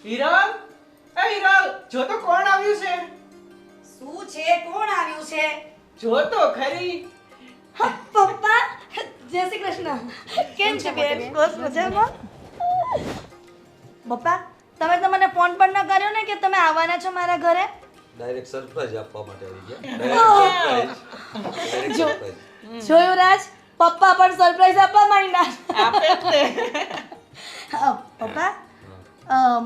હિરલ, એ હિરલ, જો તો કોણ આવ્યું છે? શું છે? કોણ આવ્યું છે? જો તો ખરી. પપ્પા, જય શ્રી કૃષ્ણ. કેમ છે બેન? બસ મજામાં. પપ્પા, તમે તો મને ફોન પણ ન કર્યો ને કે તમે આવવાના છો મારા ઘરે. ડાયરેક્ટ સરપ્રાઈઝ આપવા માટે આવી ગયા. ડાયરેક્ટ જો. સરપ્રાઈઝ. જોયું રાજ, પપ્પા પણ સરપ્રાઈઝ આપવા માંડ્યા. આપે જ ને. પપ્પા,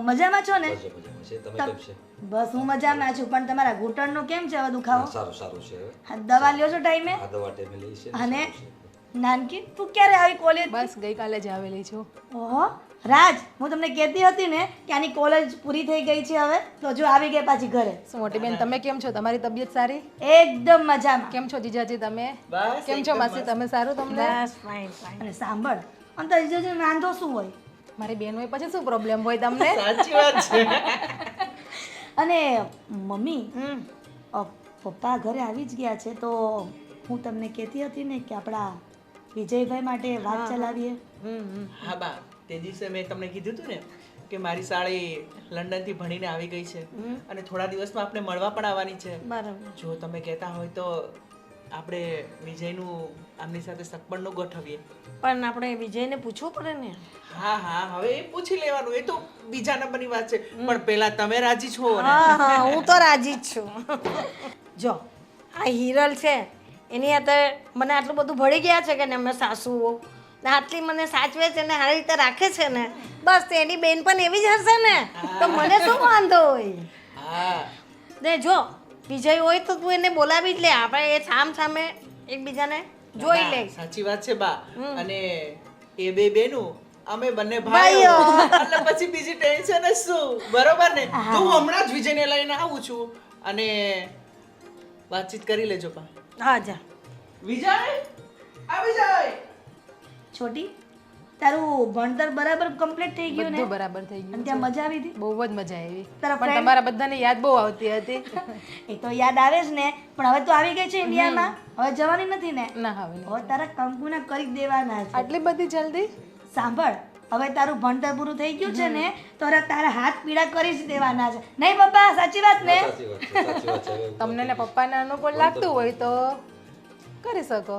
મજામાં છો ને? મજામાં છે. તમે કેમ છે? બસ હું મજામાં છું, પણ તમારા ઘૂંટણનો કેમ છે હવે દુખાવો? સારું સારું છે હવે. હા, દવા લ્યો છો ટાઈમે? આ દવા ટાઈમે લઈ છે ને, અને સારું છે. નાનકી, તું ક્યારે આવી કોલેજ? બસ ગઈકાલે જ આવેલી છું. ઓહો રાજ, હું તમને કહેતી હતી ને કે આની કોલેજ પૂરી થઈ ગઈ છે હવે, તો જો આવી ગઈ પાછી ઘરે. શું મોટી બેન, તમે કેમ છો? તમારી તબિયત સારી? એકદમ મજામાં. કેમ છો જીજાજી તમે? બસ કેમ છો એકદમ માસી તમે? સારું તમને? અને સાંભળ, અંતર જીજાજી વાંધો શું હોય? મારી બેન હોય પછી શું પ્રોબ્લેમ હોય તમને? સાચી વાત છે. અને મમ્મી, પપ્પા ઘરે આવી જ ગયા છે, તો હું તમને કહેતી હતી ને કે આપણા વિજયભાઈ માટે વાત ચલાવીએ. હા બા, તે દિવસે મેં તમને કીધું હતું ને કે મારી સાળી લંડનથી ભણીને આવી ગઈ છે અને થોડા દિવસમાં આપણે મળવા પણ આવવાની છે. બરાબર. જો તમે કહેતા હોય તો આપણે વિજયનું આમની સાથે સગપણનું ગોઠવીએ. પણ આપણે વિજયને પૂછવું પડે ને. હા હા, હવે એ પૂછી લેવાનું, એ તો બીજા નંબરની વાત છે, પણ પહેલા તમે રાજી છો ને? હા હા, હું તો રાજી જ છું. જો આ હિરલ છે એની હાથે મને આટલું બધું ભળી ગયા છે કે ને અમે સાસુઓ ને આટલી મને સાચવે છે ને સારી રીતે રાખે છે ને, બસ એની બેન પણ એવી જ હશે ને, તો મને શું વાંધો હોય. હા ને જો વિજય હોય તો તું એને બોલાવી જ લે, આપણે એ સામ સામે એકબીજાને જોઈ ના, લે. સાચી વાત છે બા. અને એ બે બેનું અમે બંને ભાઈઓ. ભાઈઓ એટલે પછી બીજી ટેન્શન જ શું, બરોબર ને? તો હું હમણાં જ વિજયને લઈને આવું છું અને વાતચીત કરી લેજો બા. હા જા. વિજય, આ વિજય. છોટી, તારું ભણતર બરાબર કમ્પ્લીટ થઈ ગયું ને? બધું બરાબર થઈ અને ગયું. ત્યાં મજા આવી હતી? બહુ જ મજા આવી. તારા પણ friend? તમારા બધાને યાદ બહુ આવતી હતી. એ તો યાદ આવે જ ને, પણ હવે તો આવી ગઈ છે ઇન્ડિયામાં, હવે જવાની નથી ને? ના હવે નહીં. હવે તારા કંકુના કરી જ દેવાના છે. આટલી બધી જલ્દી? સાંભળ, હવે તારું ભણતર પૂરું થઈ ગયું છે ને, તો હવે તારા હાથ પીડા કરી જ દેવાના છે. નહીં પપ્પા, સાચી વાત ને? સાચી વાત છે, સાચી વાત છે. હવે તમને ને પપ્પાને અનુકૂળ લાગતું હોય તો કરી શકો.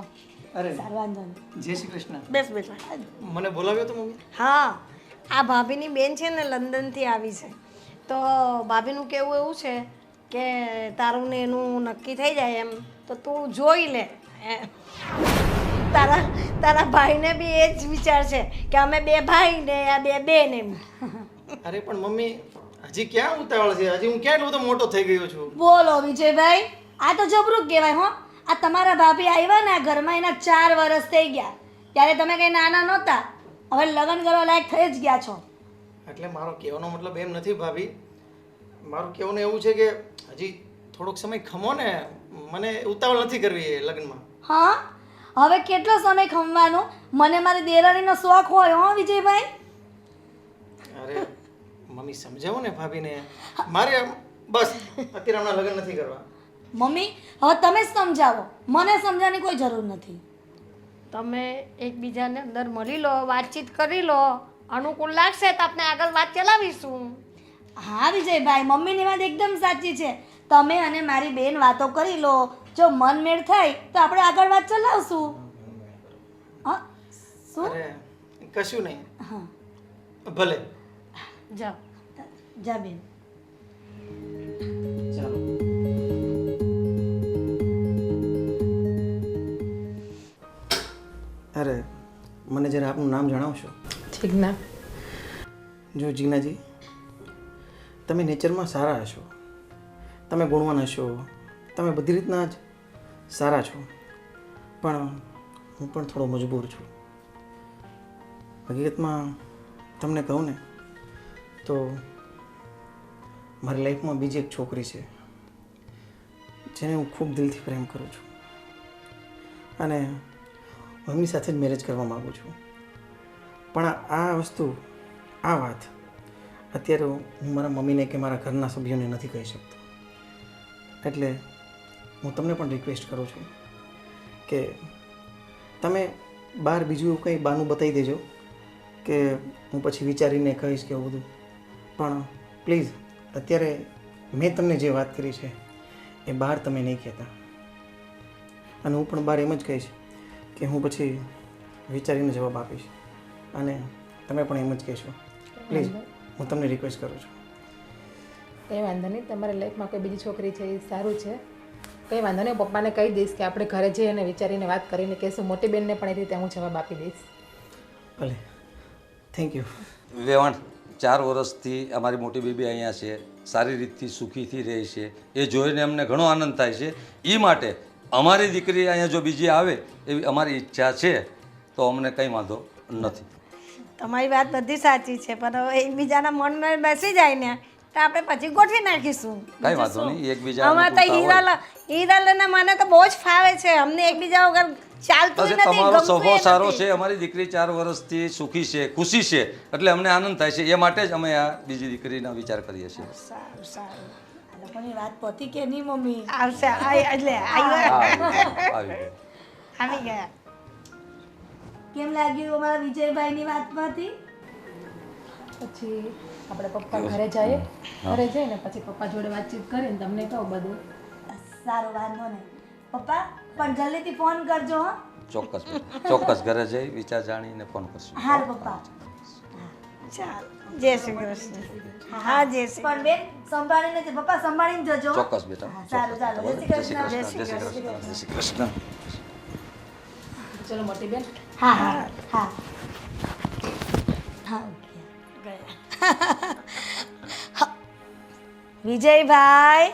અરે સારું, વાંધો નહીં. જય શ્રી કૃષ્ણ. બેસ બેટા. મને બોલાવ્યો તો મમ્મી? હા, આ ભાભીની બેન છે ને લંડનથી આવી છે, તો ભાભીનું કહેવું એવું છે કે તારું ને એનું નક્કી થઈ જાય એમ તો તું જોઈ લે. તારા તારા ભાઈને બી એ જ વિચાર છે કે અમે બે ભાઈ ને આ બે બેન એમ. અરે પણ મમ્મી હજી ક્યાં ઉતાવળ છે? હજી હું ક્યાં એટલો બધો મોટો થઈ ગયો છું? બોલો વિજયભાઈ, આ તો જબરું કહેવાય હો. આ તમારા ભાભી આવ્યા ને આ ઘરમાં એના 4 વર્ષ થઈ ગયા, ત્યારે તમે કઈ નાના નહોતા, હવે લગ્ન કરવા લાયક થઈ જ ગયા છો. એટલે મારો કહેવાનો મતલબ એમ નથી ભાભી, મારું કહેવાનું એવું છે કે હજી થોડોક સમય ખમો ને, મને ઉતાવળ નથી કરવી એ લગ્નમાં. હા, હવે કેટલો સમય ખમવાનો? મને મારી દેરાણીનો શોખ હોય હો વિજયભાઈ. અરે મમ્મી સમજાવો ને ભાભીને, મારે બસ અત્યારે હમણાં લગ્ન નથી કરવા. મમ્મી, હવે તમે જ સમજાવો, મને સમજાવવાની કોઈ જરૂર નથી. તમે એકબીજાને અંદર મળી લો, વાતચીત કરી લો, અનુકૂળ લાગશે તો આપણે આગળ વાત ચલાવીશું. હા વિજયભાઈ, મમ્મીની વાત એકદમ સાચી છે. તમે અને મારી બેન વાતો કરી લો, જો મન મેળ થાય તો આપણે આગળ વાત ચલાવશું. હા, શું? અરે કશું નહીં, હા, ભલે. જાઓ. જા બેન. ચાલો. અરે મને જરા આપનું નામ જણાવશો? ઠીક ના? જો જીનાજી, તમે નેચરમાં સારા હશો, તમે ગુણવાન હશો, તમે બધી રીતના જ સારા છો, પણ હું પણ થોડો મજબૂર છું. હકીકતમાં તમને કહું ને તો મારી લાઈફમાં બીજી એક છોકરી છે જેને હું ખૂબ દિલથી પ્રેમ કરું છું અને હું એમની સાથે જ મેરેજ કરવા માગું છું. પણ આ વસ્તુ, આ વાત અત્યારે હું મારા મમ્મીને કે મારા ઘરના સભ્યોને નથી કહી શકતો. એટલે હું તમને પણ રિક્વેસ્ટ કરું છું કે તમે બહાર બીજું એવું કંઈ બહાનું બતાવી દેજો કે હું પછી વિચારીને કહીશ કે એવું બધું, પણ પ્લીઝ અત્યારે મેં તમને જે વાત કરી છે એ બહાર તમે નહીં કહેતા. અને હું પણ બહાર એમ જ કહીશ કે હું પછી વિચારીને જવાબ આપીશ અને તમે પણ એમ જ કહેશો. પ્લીઝ હું તમને રિક્વેસ્ટ કરું છું. કંઈ વાંધો નહીં, તમારી લાઈફમાં કોઈ બીજી છોકરી છે એ સારું છે. કંઈ વાંધો નહીં, પપ્પાને કહી દઈશ કે આપણે ઘરે જઈએ અને વિચારીને વાત કરીને કહીશું. મોટી બેનને પણ એ રીતે હું જવાબ આપી દઈશ. ભલે, થેન્ક યુ. વેવાણ 4 વર્ષથી અમારી મોટી બેબી અહીંયા છે, સારી રીતથી સુખીથી રહે છે. એ જોઈને અમને ઘણો આનંદ થાય છે. એ માટે અમારી દીકરી અહીંયા જો બીજી આવે એવી અમારી ઈચ્છા છે તો અમને કંઈ વાંધો નથી. તમારી વાત બધી સાચી છે, પણ હવે એકબીજાના મનમાં બેસી જાય ને તો આપણે પછી ગોઠવી નાખીશું. કાંઈ વાંધો નહીં, એકબીજા અમારે તો હીરાલાલના મને તો બહુ જ ફાવે છે. અમને એકબીજા વગર ચાલતું નથી, તમારો ગમતું સ્વભાવ ય સારો નથી. છે. અમારી દીકરી 4 વર્ષથી સુખી છે, ખુશી છે, એટલે અમને આનંદ થાય છે. એ માટે જ અમે આ બીજી દીકરીનો વિચાર કરીએ છીએ. સારું સારું આ લોકોની વાત પતી કે નહીં મમ્મી? આવશે એટલે આવી ગયું. આવી ગયા. કેમ લાગ્યું અમારા વિજયભાઈની વાતમાંથી? પછી આપણે પપ્પા ઘરે જઈએ, ઘરે જઈને પછી પપ્પા જોડે વાતચીત કરીને તમને કહું બધું. સારો, વાંધો નહીં. પપ્પા પણ જલ્દીથી ફોન કરજો હો. ચોક્કસ બેટા, ચોક્કસ ઘરે જઈ વિચાર જાણીને ફોન કરશું. હાલ પપ્પા. ચાલ, જય શ્રી કૃષ્ણ. હા, જય શ્રી પણ બેન સંભાળીને જ પપ્પા, સંભાળીને જજો. ચોક્કસ બેટા, હા, સારું, ચાલો. જય શ્રી કૃષ્ણ. જય શ્રી કૃષ્ણ, જય શ્રી કૃષ્ણ. ચલો મોટી બેન. હા હા હા હા. વિજયભાઈ,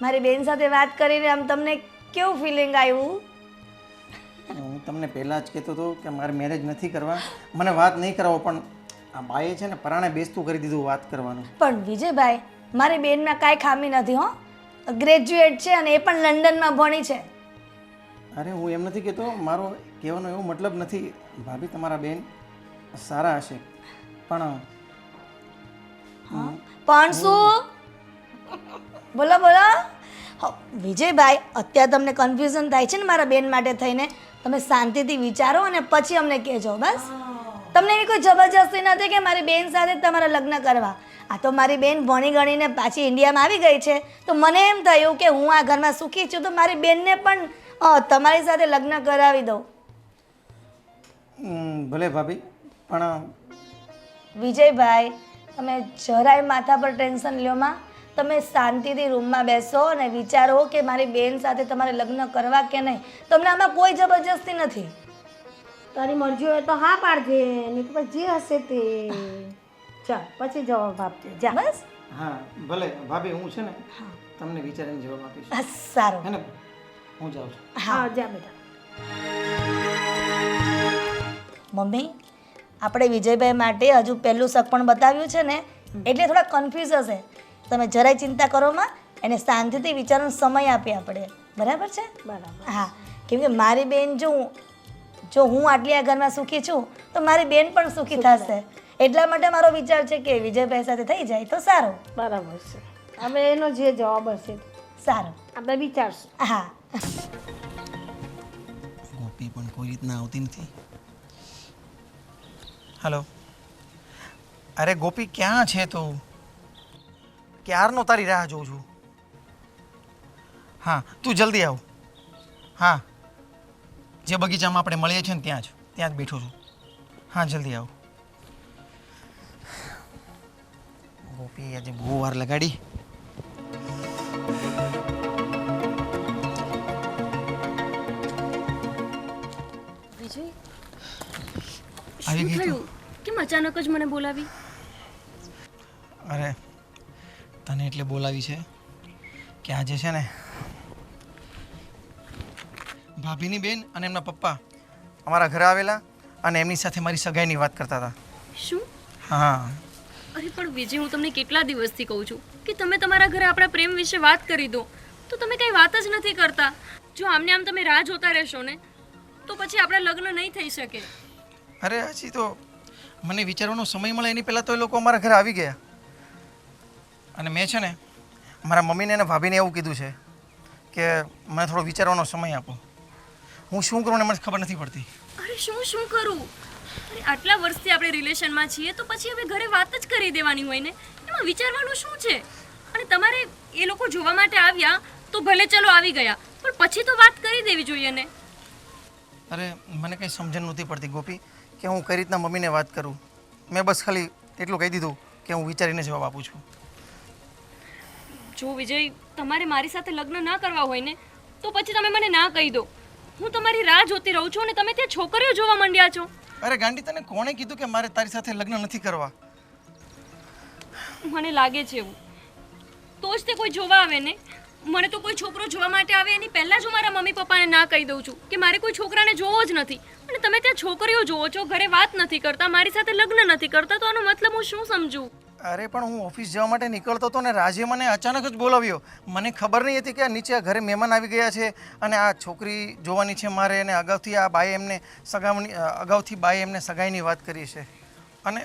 મારી બેન સાથે વાત કરીને આમ તમને કેવું ફિલિંગ આવ્યું? હું તમને પહેલાં જ કહેતો હતો કે મારે મેરેજ નથી કરવા, મને વાત નહીં કરાવો, પણ આ બાએ છે ને પરાણે બેસતું કરી દીધું વાત કરવાનું. પણ વિજયભાઈ, મારી બેનમાં કાંઈ ખામી નથી હો. ગ્રેજ્યુએટ છે અને એ પણ લંડનમાં ભણી છે. અરે હું એમ નથી કહેતો, મારો કહેવાનો એવો મતલબ નથી. ભાભી તમારા બેન સારા હશે, પણ પણ શું? બોલો બોલો. વિજયભાઈ, અત્યારે તમને કન્ફ્યુઝન થાય છે ને મારા બેન માટે થઈને. તમે શાંતિથી વિચારો અને પછી અમને કહેજો. બસ, તમને એવી કોઈ જબરજસ્તી નથી કે મારી બેન સાથે જ તમારા લગ્ન કરવા. આ તો મારી બેન ભણી ગણીને પાછી ઇન્ડિયામાં આવી ગઈ છે, તો મને એમ થયું કે હું આ ઘરમાં સુખી છું તો મારી બેનને પણ તમારી સાથે લગ્ન કરાવી દઉં. ભલે ભાભી, પણ વિજયભાઈ, તમે જરાય માથા પર ટેન્શન લ્યો માં. તમે શાંતિથી રૂમમાં બેસો અને વિચારો કે મારી બેન સાથે તમારે લગ્ન કરવા કે નહીં. તમને આમાં કોઈ જબરજસ્તી નથી. તારી મરજી હોય તો હા પાડજે, નહીં તો પછી જે હશે તે. ચાલ, પછી જવાબ આપજે. જા. બસ, હા ભલે ભાભી, હું છે ને તમને વિચારીને જવાબ આપીશ. બસ, સારું. હે ને, હું જાઉં છું. હા, જા બેટા. મમ્મી, આપણે વિજયભાઈ માટે હજુ પહેલું શક પણ બતાવ્યું છે ને, એટલે થોડા કન્ફ્યુઝ હશે. તમે જરાય ચિંતા કરો માં, એને શાંતિથી વિચારવાનો સમય આપીએ આપણે. બરાબર છે? બરાબર. હા, કેમ કે મારી બેન જો હું આટલી આ ઘરમાં સુખી છું તો મારી બેન પણ સુખી થશે. એટલા માટે મારો વિચાર છે કે વિજયભાઈ સાથે થઈ જાય તો સારું. બરાબર છે. હવે એનો જે જવાબ હશે સારું, આપણે વિચારશું. હા. ગોપી પણ કોઈ રીતના આવતી નથી. હલો, અરે ગોપી, ક્યાં છે તું? ક્યારનો તારી રાહ જોઉં છું. હા, તું જલ્દી આવ. હા, જે બગીચામાં આપણે મળીએ છીએ ને ત્યાં જ બેઠો છું. હા, જલ્દી આવ. ગોપી આજે બહુ વાર લગાડી. વિજય, આવી શું ગઈ તું? થયું? કેમ અચાનક જ મને બોલાવી? અરે તને એટલે બોલાવી છે કે આજે છે ને ભાભીની બેન અને એમના પપ્પા અમારા ઘરે આવેલા અને એમની સાથે મારી સગાઈની વાત કરતા હતા. શું? હા, અરે પણ વિજય, હું તમને કેટલા દિવસથી કહું છું કે તમે તમારા ઘરે આપણા પ્રેમ વિશે વાત કરી દો, તો તમે કંઈ વાત જ નથી કરતા. જો આમને આમ તમે રાહ જોતા રહેશો ને તો પછી આપણા લગ્ન નહીં થઈ શકે. અરે હજી તો મને વિચારવાનો સમય મળે એની પહેલાં તો એ લોકો અમારા ઘરે આવી ગયા. અને મેં છે ને મારા મમ્મીને અને ભાભીને એવું કીધું છે કે મને થોડો વિચારવાનો સમય આપો. હું શું કરું ને મને ખબર નથી પડતી. અરે શું કરું? અરે આટલા વર્ષથી આપણે રિલેશનમાં છીએ તો પછી હવે ઘરે વાત જ કરી દેવાની હોય ને. એમાં એમાં વિચારવાનું શું છે? અને તમારે એ લોકો જોવા માટે આવ્યા તો ભલે ચલો આવી ગયા, પણ પછી તો વાત કરી દેવી જોઈએ ને. અરે મને કંઈ સમજણ નહોતી પડતી ગોપી કે હું કઈ રીતના મમ્મીને વાત કરું. મેં બસ ખાલી એટલું કહી દીધું કે હું વિચારીને જવાબ આપું છું. જો વિજય, તમારે મારી સાથે લગ્ન ના કરવા હોય ને તો પછી તમે મને ના કહી દો. હું તમારી રાહ જોતી રહું છું અને તમે ત્યાં છોકરીઓ જોવા માંડ્યા છો. અરે ગાંડી, તને કોણે કીધું કે મારે તારી સાથે લગ્ન નથી કરવા? મને લાગે છે એવું. તો જ તે કોઈ જોવા આવે ને. મને તો કોઈ છોકરો જોવા માટે આવે એની પહેલાં જ હું મારા મમ્મી પપ્પાને ના કહી દઉં છું કે મારે કોઈ છોકરાને જોવો જ નથી. અને તમે ત્યાં છોકરીઓ જોવો છો, ઘરે વાત નથી કરતા, મારી સાથે લગ્ન નથી કરતા, તો આનો મતલબ હું શું સમજું? અરે પણ હું ઓફિસ જવા માટે નીકળતો હતો ને રાજે મને અચાનક જ બોલાવ્યો. મને ખબર નહીં હતી કે આ નીચે ઘરે મહેમાન આવી ગયા છે અને આ છોકરી જોવાની છે મારે, અને અગાઉથી આ બાએ એમને સગાઈની વાત કરી છે. અને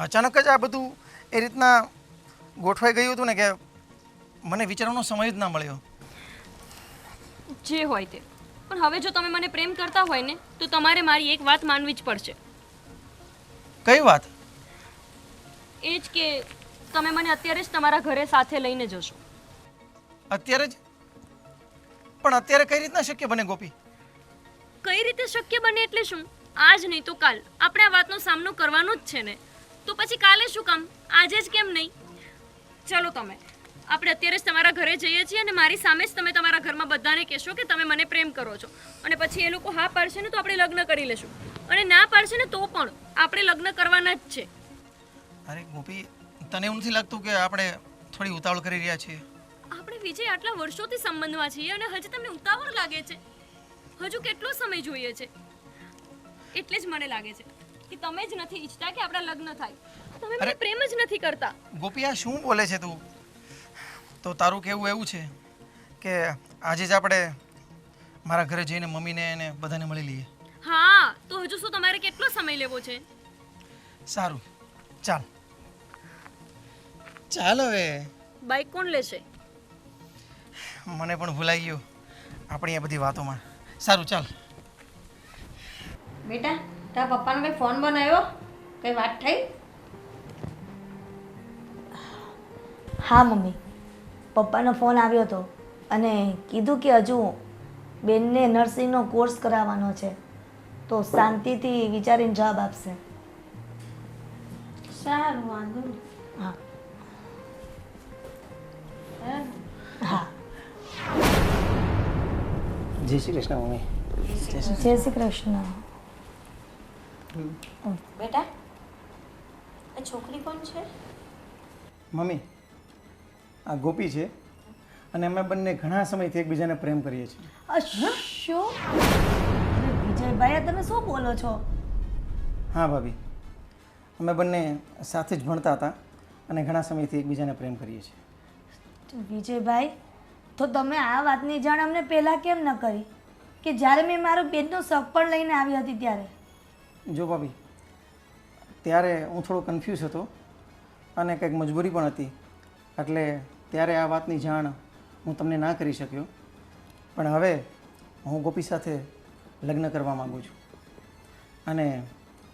અચાનક જ આ બધું એ રીતના ગોઠવાઈ ગયું હતું ને કે મને વિચારવાનો સમય જ ના મળ્યો. જે હોય તે. પણ હવે જો તમે મને પ્રેમ કરતા હોય ને તો તમારે મારી એક વાત માનવી જ પડશે. કઈ વાત? એ જ કે તમે મને અત્યારે જ તમારા ઘરે સાથે લઈને જશો. અત્યારે જ? પણ અત્યારે કઈ રીતના શક્ય બને ગોપી? કઈ રીતે શક્ય બને એટલે શું? આજ નહીં તો કાલ આપણે આ વાતનો સામનો કરવાનો જ છે ને. તો પછી કાલે શું કામ? આજે જ કેમ નહીં? ચલો તમે, આપણે અત્યારે જ તમારા ઘરે જઈએ છીએ અને મારી સામે જ તમે તમારા ઘરમાં બધાને કહેશો કે તમે મને પ્રેમ કરો છો. અને પછી એ લોકો હા પાડશે ને તો આપણે લગ્ન કરી લેશું, અને ના પાડશે ને તો પણ આપણે લગ્ન કરવાના જ છે. અરે ગોપી, તને એવું નથી લાગતું કે આપણે થોડી ઉતાવળ કરી રહ્યા છીએ? આપણે વિજય આટલા વર્ષોથી સંબંધમાં છીએ અને હજી તમને ઉતાવળ લાગે છે? હજુ કેટલો સમય જોઈએ છે? એટલે જ મને લાગે છે કે તમે જ નથી ઈચ્છતા કે આપણા લગ્ન થાય. તમે મને પ્રેમ જ નથી કરતા. ગોપી, આ શું બોલે છે તું? તો તારું કહેવું એવું છે કે આજે જ આપણે મારા ઘરે જઈને મમ્મીને અને બધાને મળી લઈએ? હા, તો હજુ શું તમારે કેટલો સમય લેવો છે? સારું, ચાલ ચાલ. હવે બાઈક કોણ લેશે? મને પણ ભૂલાઈ ગયું આપણી આ બધી વાતોમાં. સારું, ચાલ. બેટા, તારા પપ્પાનો કંઈ ફોન બનાવ્યો? કંઈ વાત થઈ? હા મમ્મી, પપ્પાનો ફોન આવ્યો હતો અને કીધું કે હજુ બેનને નર્સિંગનો કોર્સ કરાવવાનો છે, તો શાંતિથી વિચારીને જવાબ આપશે. સારું, વાંધો નહીં. હા હા. હા. જય શ્રી કૃષ્ણ મમ્મી. જય શ્રી કૃષ્ણ. બેટા, આ છોકરી કોણ છે? મમ્મી, આ ગોપી છે અને અમે બંને ઘણા સમયથી એકબીજાને પ્રેમ કરીએ છીએ. શું? અરે વિજયભાઈ, તમે શું બોલો છો? હા ભાભી, અમે બંને સાથે જ ભણતા હતા અને ઘણા સમયથી એકબીજાને પ્રેમ કરીએ છીએ. વિજયભાઈ, તો તમે આ વાતની જાણ અમને પહેલાં કેમ ન કરી કે જ્યારે મેં મારો બેનનો શક પણ લઈને આવી હતી ત્યારે? જો ભાભી, ત્યારે હું થોડો કન્ફ્યુઝ હતો અને કંઈક મજબૂરી પણ હતી, એટલે ત્યારે આ વાતની જાણ હું તમને ના કરી શક્યો. પણ હવે હું ગોપી સાથે લગ્ન કરવા માગું છું અને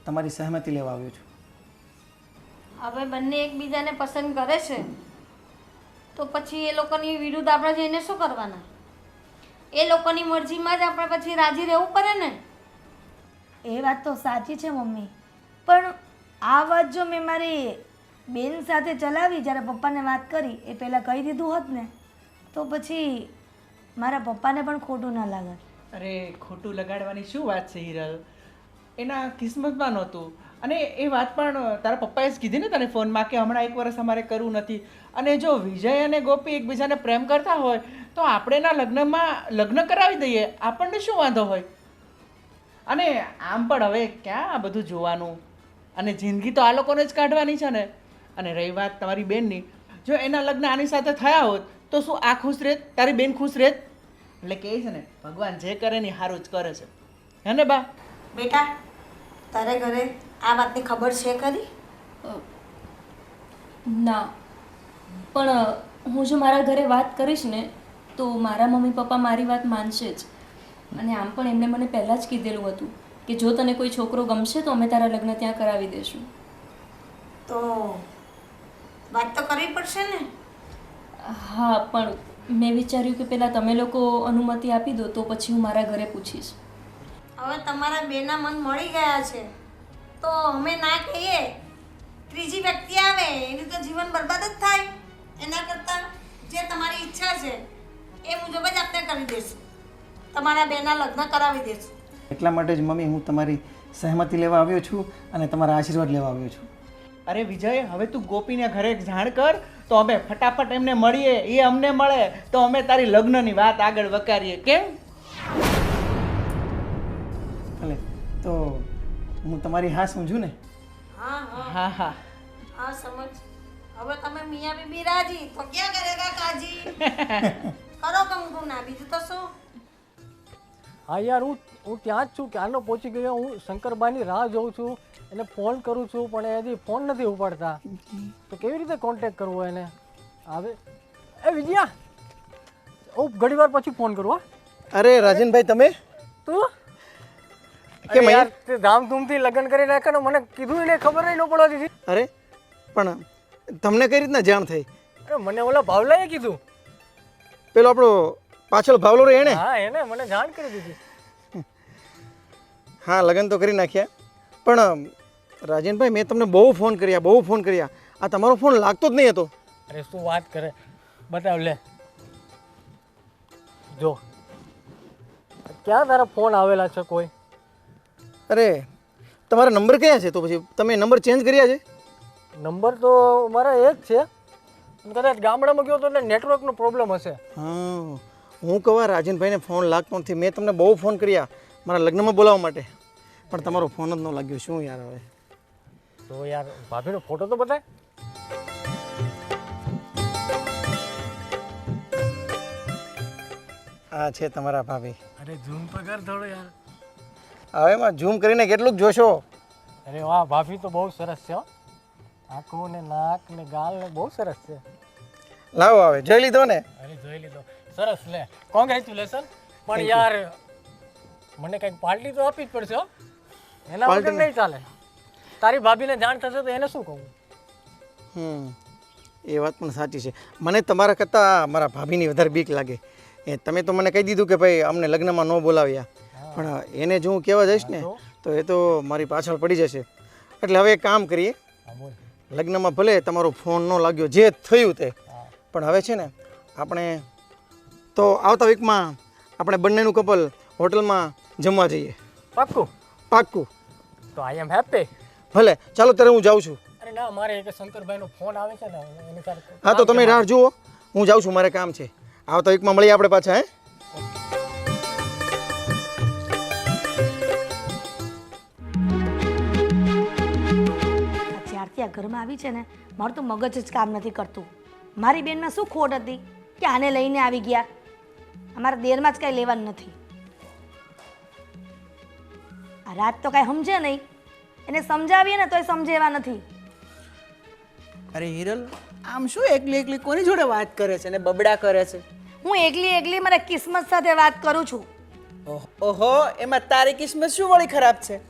તમારી સહમતિ લેવા આવ્યો છું. હવે બંને એકબીજાને પસંદ કરે છે તો પછી એ લોકોની વિરુદ્ધ આપણે જઈને શું કરવાના? એ લોકોની મરજીમાં જ આપણે પછી રાજી રહેવું પડે ને. એ વાત તો સાચી છે મમ્મી, પણ આ વાત જો મેં મારી બેન સાથે ચલાવી, જ્યારે પપ્પાને વાત કરી એ પહેલાં કહી દીધું હોત ને તો પછી મારા પપ્પાને પણ ખોટું ના લાગત. અરે ખોટું લગાડવાની શું વાત છે હિરલ? એના કિસ્મતમાં નહોતું. અને એ વાત પણ તારા પપ્પાએ જ કીધી ને તને ફોનમાં કે હમણાં 1 વર્ષ અમારે કરવું નથી. અને જો વિજય અને ગોપી એકબીજાને પ્રેમ કરતા હોય તો આપણે એના લગ્ન કરાવી દઈએ, આપણને શું વાંધો હોય? અને આમ પણ હવે ક્યાં આ બધું જોવાનું? અને જિંદગી તો આ લોકોને જ કાઢવાની છે ને. અને રહી વાત તમારી બેનની, જો એના લગ્ન આની સાથે થયા હોત તો શું આ ખુશ રહેત? તારી બેન ખુશ રહેત? એટલે કહે છે ને, ભગવાન જે કરે ને સારું જ કરે છે, હે ને બા? બેટા, તારે ઘરે આ વાતની ખબર છે ખરી? ના, પણ હું જો મારા ઘરે વાત કરીશ ને તો મારા મમ્મી પપ્પા મારી વાત માનશે જ. અને આમ પણ એમણે મને પહેલાં જ કીધેલું હતું કે જો તને કોઈ છોકરો ગમશે તો અમે તારા લગ્ન ત્યાં કરાવી દઈશું. તો વાત તો કરવી પડશે ને. હા પણ મેં વિચાર્યું કે પહેલાં તમે લોકો અનુમતિ આપી દો તો પછી હું મારા ઘરે પૂછીશ. હવે તમારા બેના મન મળી ગયા છે તો અમે ના કહીએ, ત્રીજી વ્યક્તિ આવે એનું તો જીવન બરબાદ જ થાય. એના કરતાં જે તમારી ઈચ્છા છે એ મુજબ જ આપણે કરી દઈશું. તમારા બેના લગ્ન કરાવી દઈશું. એટલા માટે જ મમ્મી હું તમારી સહેમતી લેવા આવ્યો છું અને તમારા આશીર્વાદ લેવા આવ્યો છું. અરે વિજય, હવે તું ગોપીને ઘરે જાણ કર તો અમે ફટાફટ એમને મળીએ, એ અમને મળે તો અમે તારી લગ્નની વાત આગળ વકારીએ. કેમ? ભલે તો હું તમારી હા સમજું ને? હા હા હા હા હા સમજ. હવે તમે મિયા બીબી રાજી તો ક્યાં કરેગા કાજી. કરો કંકુ ના, બીજું તો શું. હા યાર, હું ત્યાં જ છું, ક્યારનો પહોંચી ગયો. હું શંકરબાની રાહ જોઉં છું, એને ફોન કરું છું પણ એ હજી ફોન નથી ઉપાડતા. તો કેવી રીતે કોન્ટેક્ટ કરવો એને? આવે એ વિજયા, હું ઘણી વાર પછી ફોન કરું. હા અરે રાજનભાઈ, તમે તું કેમ યાર તે ધામધૂમથી લગ્ન કરી નાખ્યા ને મને કીધું એને ખબર નહીં ન પડવા દીધી. અરે પણ તમને કઈ રીતના જાણ થઈ? અરે મને ઓલા ભાવલાએ કીધું. પેલો આપણો પાછળ ભાવલો રે એને? હા એને મને જાણ કરી દીધી. હા, લગ્ન તો કરી નાખ્યા પણ રાજનભાઈ મેં તમને બહુ ફોન કર્યા. આ તમારો ફોન લાગતો જ નહીં હતો. અરે શું વાત કરે, બતાવ લે. જો ક્યાં તારા ફોન આવેલા છે કોઈ? અરે તમારા નંબર કયા છે? તો પછી તમે નંબર ચેન્જ કર્યા છે? નંબર તો મારા એ જ છે, કદાચ ગામડામાં ગયો તો એટલે નેટવર્કનો પ્રોબ્લેમ હશે. હા, હું કહું રાજનભાઈને ફોન લાગતો નથી. મેં તમને બહુ ફોન કર્યા મારા લગ્નમાં બોલાવવા માટે પણ તમારો ફોન જ ન લાગ્યો. શું યાર હવે? તો યાર ભાભીનો ફોટો તો બતાય. આ છે તમારા ભાભી. અરે ઝૂમ તો કર થોડો યાર. હવે એમાં ઝૂમ કરીને કેટલુંક જોશો? અરે વાહ, ભાભી તો બહુ સરસ છે હો. આંખો ને નાક ને ગાલ ને બહુ સરસ છે. લાવો હવે જોઈ લીધો ને? અરે જોઈ લીધો, સરસ. લે કોંગ્રેચ્યુલેશન. પણ યાર મને કંઈક પાર્ટી તો આપવી જ પડશે હો. એના વગર નહીં ચાલે. તારી ભાભીને જાણ થશે તો એને શું કહું? એ વાત પણ સાચી છે. મને તમારા કરતાં મારા ભાભીની વધારે બીક લાગે. તમે તો મને કહી દીધું કે ભાઈ અમને લગ્નમાં ન બોલાવ્યા, પણ એને જો હું કહેવા જઈશ ને તો એ તો મારી પાછળ પડી જશે. એટલે હવે એક કામ કરીએ, લગ્નમાં ભલે તમારો ફોન ન લાગ્યો, જે થયું તે, પણ હવે છે ને આપણે તો આવતા વીકમાં આપણે બંનેનું કપલ હોટલમાં જમવા જઈએ. પાક્કું? પાક્કું. તો આઈ એમ હેપી. ભલે, ચાલો ત્યારે હું જાઉં છું. અરે ના, મારે એક શંકરભાઈનો ફોન આવે છે ને એની સાથે. હા તો તમે રાહ જુઓ, હું જાઉં છું, મારે કામ છે. આવતા વીકમાં મળીએ આપણે પાછા. જ્યારથી આ ઘરમાં આવી છે ને મારું તો મગજ જ કામ નથી કરતું. મારી બેનમાં શું ખોટ હતી કે આને લઈને આવી ગયા? અમારા દેરમાં જ કાંઈ લેવાનું નથી. આ રાત તો કાંઈ સમજે નહીં, એને સમજાવીએ ને તોય સમજે એવા નથી. અરે હિરલ, આમ શું એકલી એકલી કોની જોડે વાત કરે છે ને બબડા કરે છે? હું એકલી મારા કિસ્મત સાથે વાત કરું છું. ઓહો, એમાં તારી કિસ્મત શું વળી ખરાબ છે?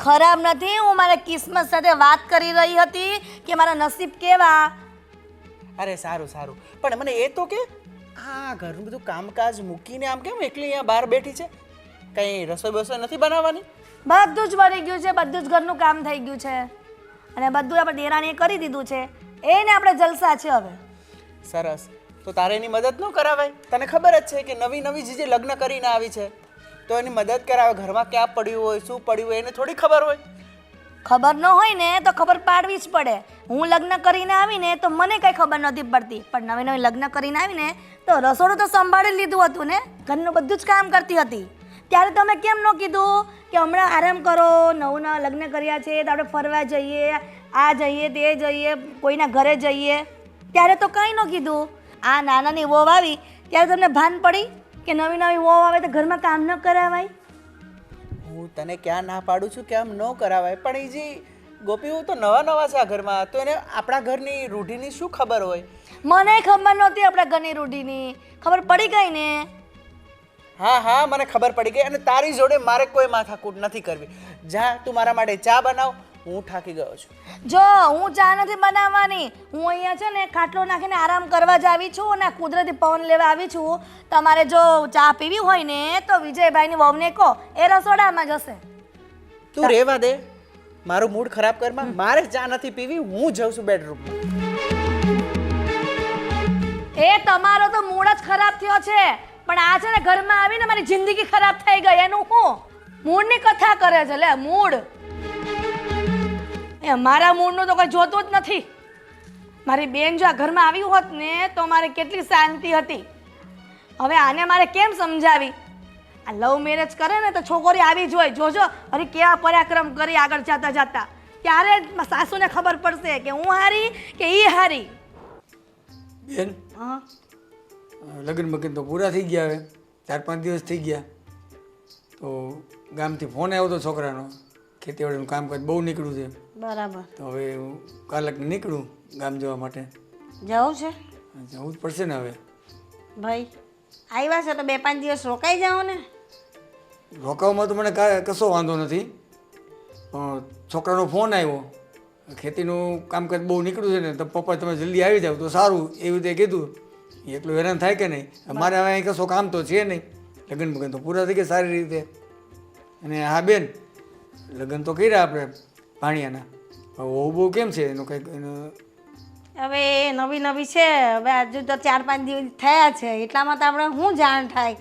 ખરાબ નથી, હું મારા કિસ્મત સાથે વાત કરી રહી હતી કે મારા નસીબ કેવા. અરે સારું સારું, પણ મને એ તો કે આ ઘરનું બધું કામકાજ મૂકીને આમ કેમ એકલી અહીંયા બહાર બેઠી છે? કંઈ રસોઈ બસોઈ નથી બનાવવાની? બધું જ બની ગયું છે, બધું જ ઘરનું કામ થઈ ગયું છે અને બધું આપણે દેરાણીએ કરી દીધું છે. એને આપણે જલસા છે હવે. સરસ, તો તારે એની મદદ ન કરાવાય? તને ખબર જ છે કે નવી નવી જે લગ્ન કરીને આવી છે તો એની મદદ કરાવે. ઘરમાં ક્યાં પડ્યું હોય, શું પડ્યું હોય એને થોડી ખબર હોય? ખબર ન હોય ને તો ખબર પાડવી જ પડે. હું લગ્ન કરીને આવીને તો મને કંઈ ખબર નથી પડતી, પણ નવી લગ્ન કરીને આવીને તો રસોડું તો સંભાળી લીધું હતું ને, ઘરનું બધું જ કામ કરતી હતી. ત્યારે તમે કેમ ન કીધું કે હમણાં આરામ કરો, નવું લગ્ન કર્યા છે તો આપણે ફરવા જઈએ, આ જઈએ તે જઈએ, કોઈના ઘરે જઈએ? ત્યારે તો કંઈ ન કીધું. આ નાનાની વહુ આવી ત્યારે તમને ભાન પડી કે નવી વહુ આવે તો ઘરમાં કામ ન કરાવાય? હું તને ક્યાં ના પાડું છું કે આમ ન કરાવાય, પણ એ જે ગોપી હું તો નવા છે આ ઘરમાં, તો એને આપણા ઘરની રૂઢીની શું ખબર હોય? મને ખબર નહોતી આપણા ઘરની રૂઢીની. ખબર પડી ગઈ ને? હા હા, મને ખબર પડી ગઈ. અને તારી જોડે મારે કોઈ માથાકૂટ નથી કરવી. જા તું મારા માટે ચા બનાવ, હું થાકી ગયો છું. જો હું ચા નથી બનાવવાની, હું અહીંયા છે ને ખાટલો નાખીને આરામ કરવા જ આવી છું અને કુદરતી પવન લેવા આવી છું. તમારે જો ચા પીવી હોય ને તો વિજયભાઈની વહુને કહો, એ રસોડામાં જશે. તું રહેવા દે, મારું મૂડ ખરાબ કરમાં. મારે ચા નથી પીવી, હું જઉં છું બેડરૂમમાં. એ તમારો તો મૂડ જ ખરાબ થયો છે, પણ આ છે ને ઘરમાં આવીને મારી જિંદગી ખરાબ થઈ ગઈ. એનું હું મૂડની કથા કરે છે. લે મૂડ, એ મારા મૂડનું તો કોઈ જોતું જ નથી. મારી બેન જો આ ઘરમાં આવી હોત ને તો મારે કેટલી શાંતિ હતી. હવે આને મારે કેમ સમજાવી? આ લવ મેરેજ કરે ને તો છોકરી આવી જ હોય. જોજો અરે કેવા પરાક્રમ કરી આગળ જતા જતા. ત્યારે જ સાસુને ખબર પડશે કે હું હારી કે ઈ હારી. બેન હા, લગ્ન બગન તો પૂરા થઈ ગયા, હવે 4-5 દિવસ થઈ ગયા. તો ગામથી ફોન આવ્યો હતો છોકરાનો, ખેતીવાડીનું કામકાજ બહુ નીકળ્યું છે. બરાબર. તો હવે હું કાલે નીકળું ગામ જવા માટે. જવું છે જવું જ પડશે ને હવે. ભાઈ? આવ્યા છે તો 2-5 દિવસ રોકાઈ જાઓ ને. રોકાવામાં તો મને કશો વાંધો નથી, પણ છોકરાનો ફોન આવ્યો, ખેતીનું કામકાજ બહુ નીકળ્યું છે ને, તો પપ્પા તમે જલ્દી આવી જાવ તો સારું, એવી રીતે કીધું. એટલું હેરાન થાય કે નહીં? મારે હવે અહીં કશો કામ તો છે નહીં, લગ્ન બગન તો પૂરા થઈ ગયા સારી રીતે. અને હા બેન, લગ્ન તો કર્યા આપણે ભાણિયાના, હવે બહુ કેમ છે એનું કંઈક હવે નવી નવી છે, હવે હજુ તો 4-5 દિવસ થયા છે, એટલામાં તો આપણે શું જાણ થાય?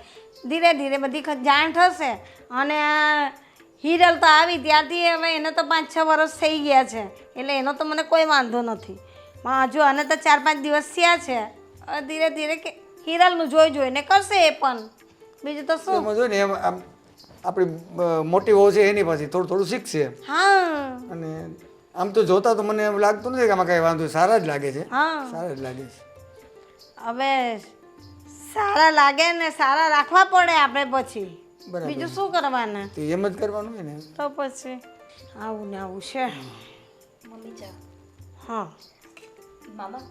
ધીરે ધીરે બધી જાણ થશે. અને આ હિરલ તો આવી ત્યારથી હવે એને તો 5-6 વર્ષ થઈ ગયા છે, એટલે એનો તો મને કોઈ વાંધો નથી. પણ હજુ આને તો 4-5 દિવસ થયા છે. હવે ધીરે ધીરે કે હિરલનું જોઈને કરશે એ પણ. બીજું તો શું? એમાં જો ને એમ આમ આપણી મોટી વહુ છે એની પાસે થોડું થોડું શીખશે. હા, અને આમ તો જોતા તો મને એમ લાગતું નથી કે આમાં કાંઈ વાંધો, સારા જ લાગે છે. હા. સારા જ લાગે છે. હવે સારા લાગે ને સારા રાખવા પડે આપણે પછી. બરાબર. બીજું શું કરવાના? તો એમ જ કરવાનું હોય ને. તો પછી આવું ને આવું છે. મમ્મી ચા. હા, મામા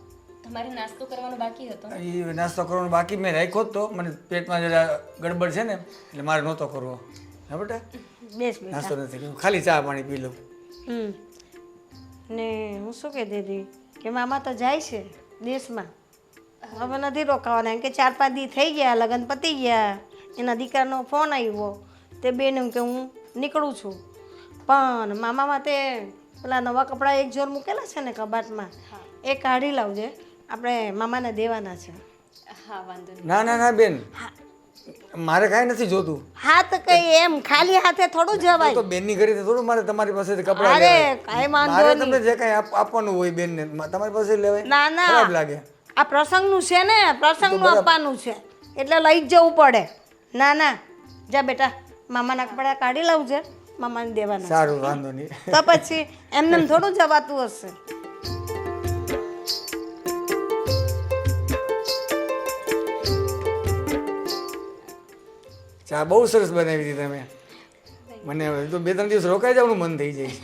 તમારે નાસ્તો કરવાનો બાકી હતો. એ નાસ્તો કરવાનો બાકી મેં રાખ્યો જ તો, મને પેટમાં જરા ગડબડ છે ને એટલે મારે નહોતો કરવો. હા બેટા, બેસ બેટા. નાસ્તો નથી કર્યો, ખાલી ચા પાણી પી લઉં. ને હું શું કહેતી હતી કે મામા તો જાય છે દેશમાં, હવે નથી રોકાવાના. એમ કે 4-5 દી થઈ ગયા, લગ્ન પતી ગયા. એના દીકરાનો ફોન આવ્યો, તે બેન એમ કે હું નીકળું છું. પણ મામામાં તે પેલા નવા કપડાં એક જોર મૂકેલા છે ને કબાટમાં, એ કાઢી લાવજે, આપણે મામાને દેવાના છે. હા વાંધો નહીં. ના ના ના બેન, મારે કાંઈ નથી જોતું. હા તો કઈ એમ ખાલી હાથે થોડું જવાય. તો બેનની ઘરેથી થોડું મારે તમારી પાસેથી કપડાં અરે લેવાય. કાંઈ વાંધો મારે નહીં. તમને જે કાંઈ આપવાનું હોય બેનને તમારી પાસે લેવાય. ના ના, ખરાબ લાગે. આ પ્રસંગનું છે ને, પ્રસંગનું આપવાનું છે એટલે લઈ જ જવું પડે. ના ના, જા બેટા, મામાના કપડાં કાઢી લાવજે, મામાને દેવાના. સારું, વાંધો નહીં. તો પછી એમને થોડું જવાતું હશે. ચા બહુ સરસ બનાવી હતી તમે. મને હવે તો 2-3 દિવસ રોકાઈ જવાનું મન થઈ જાય.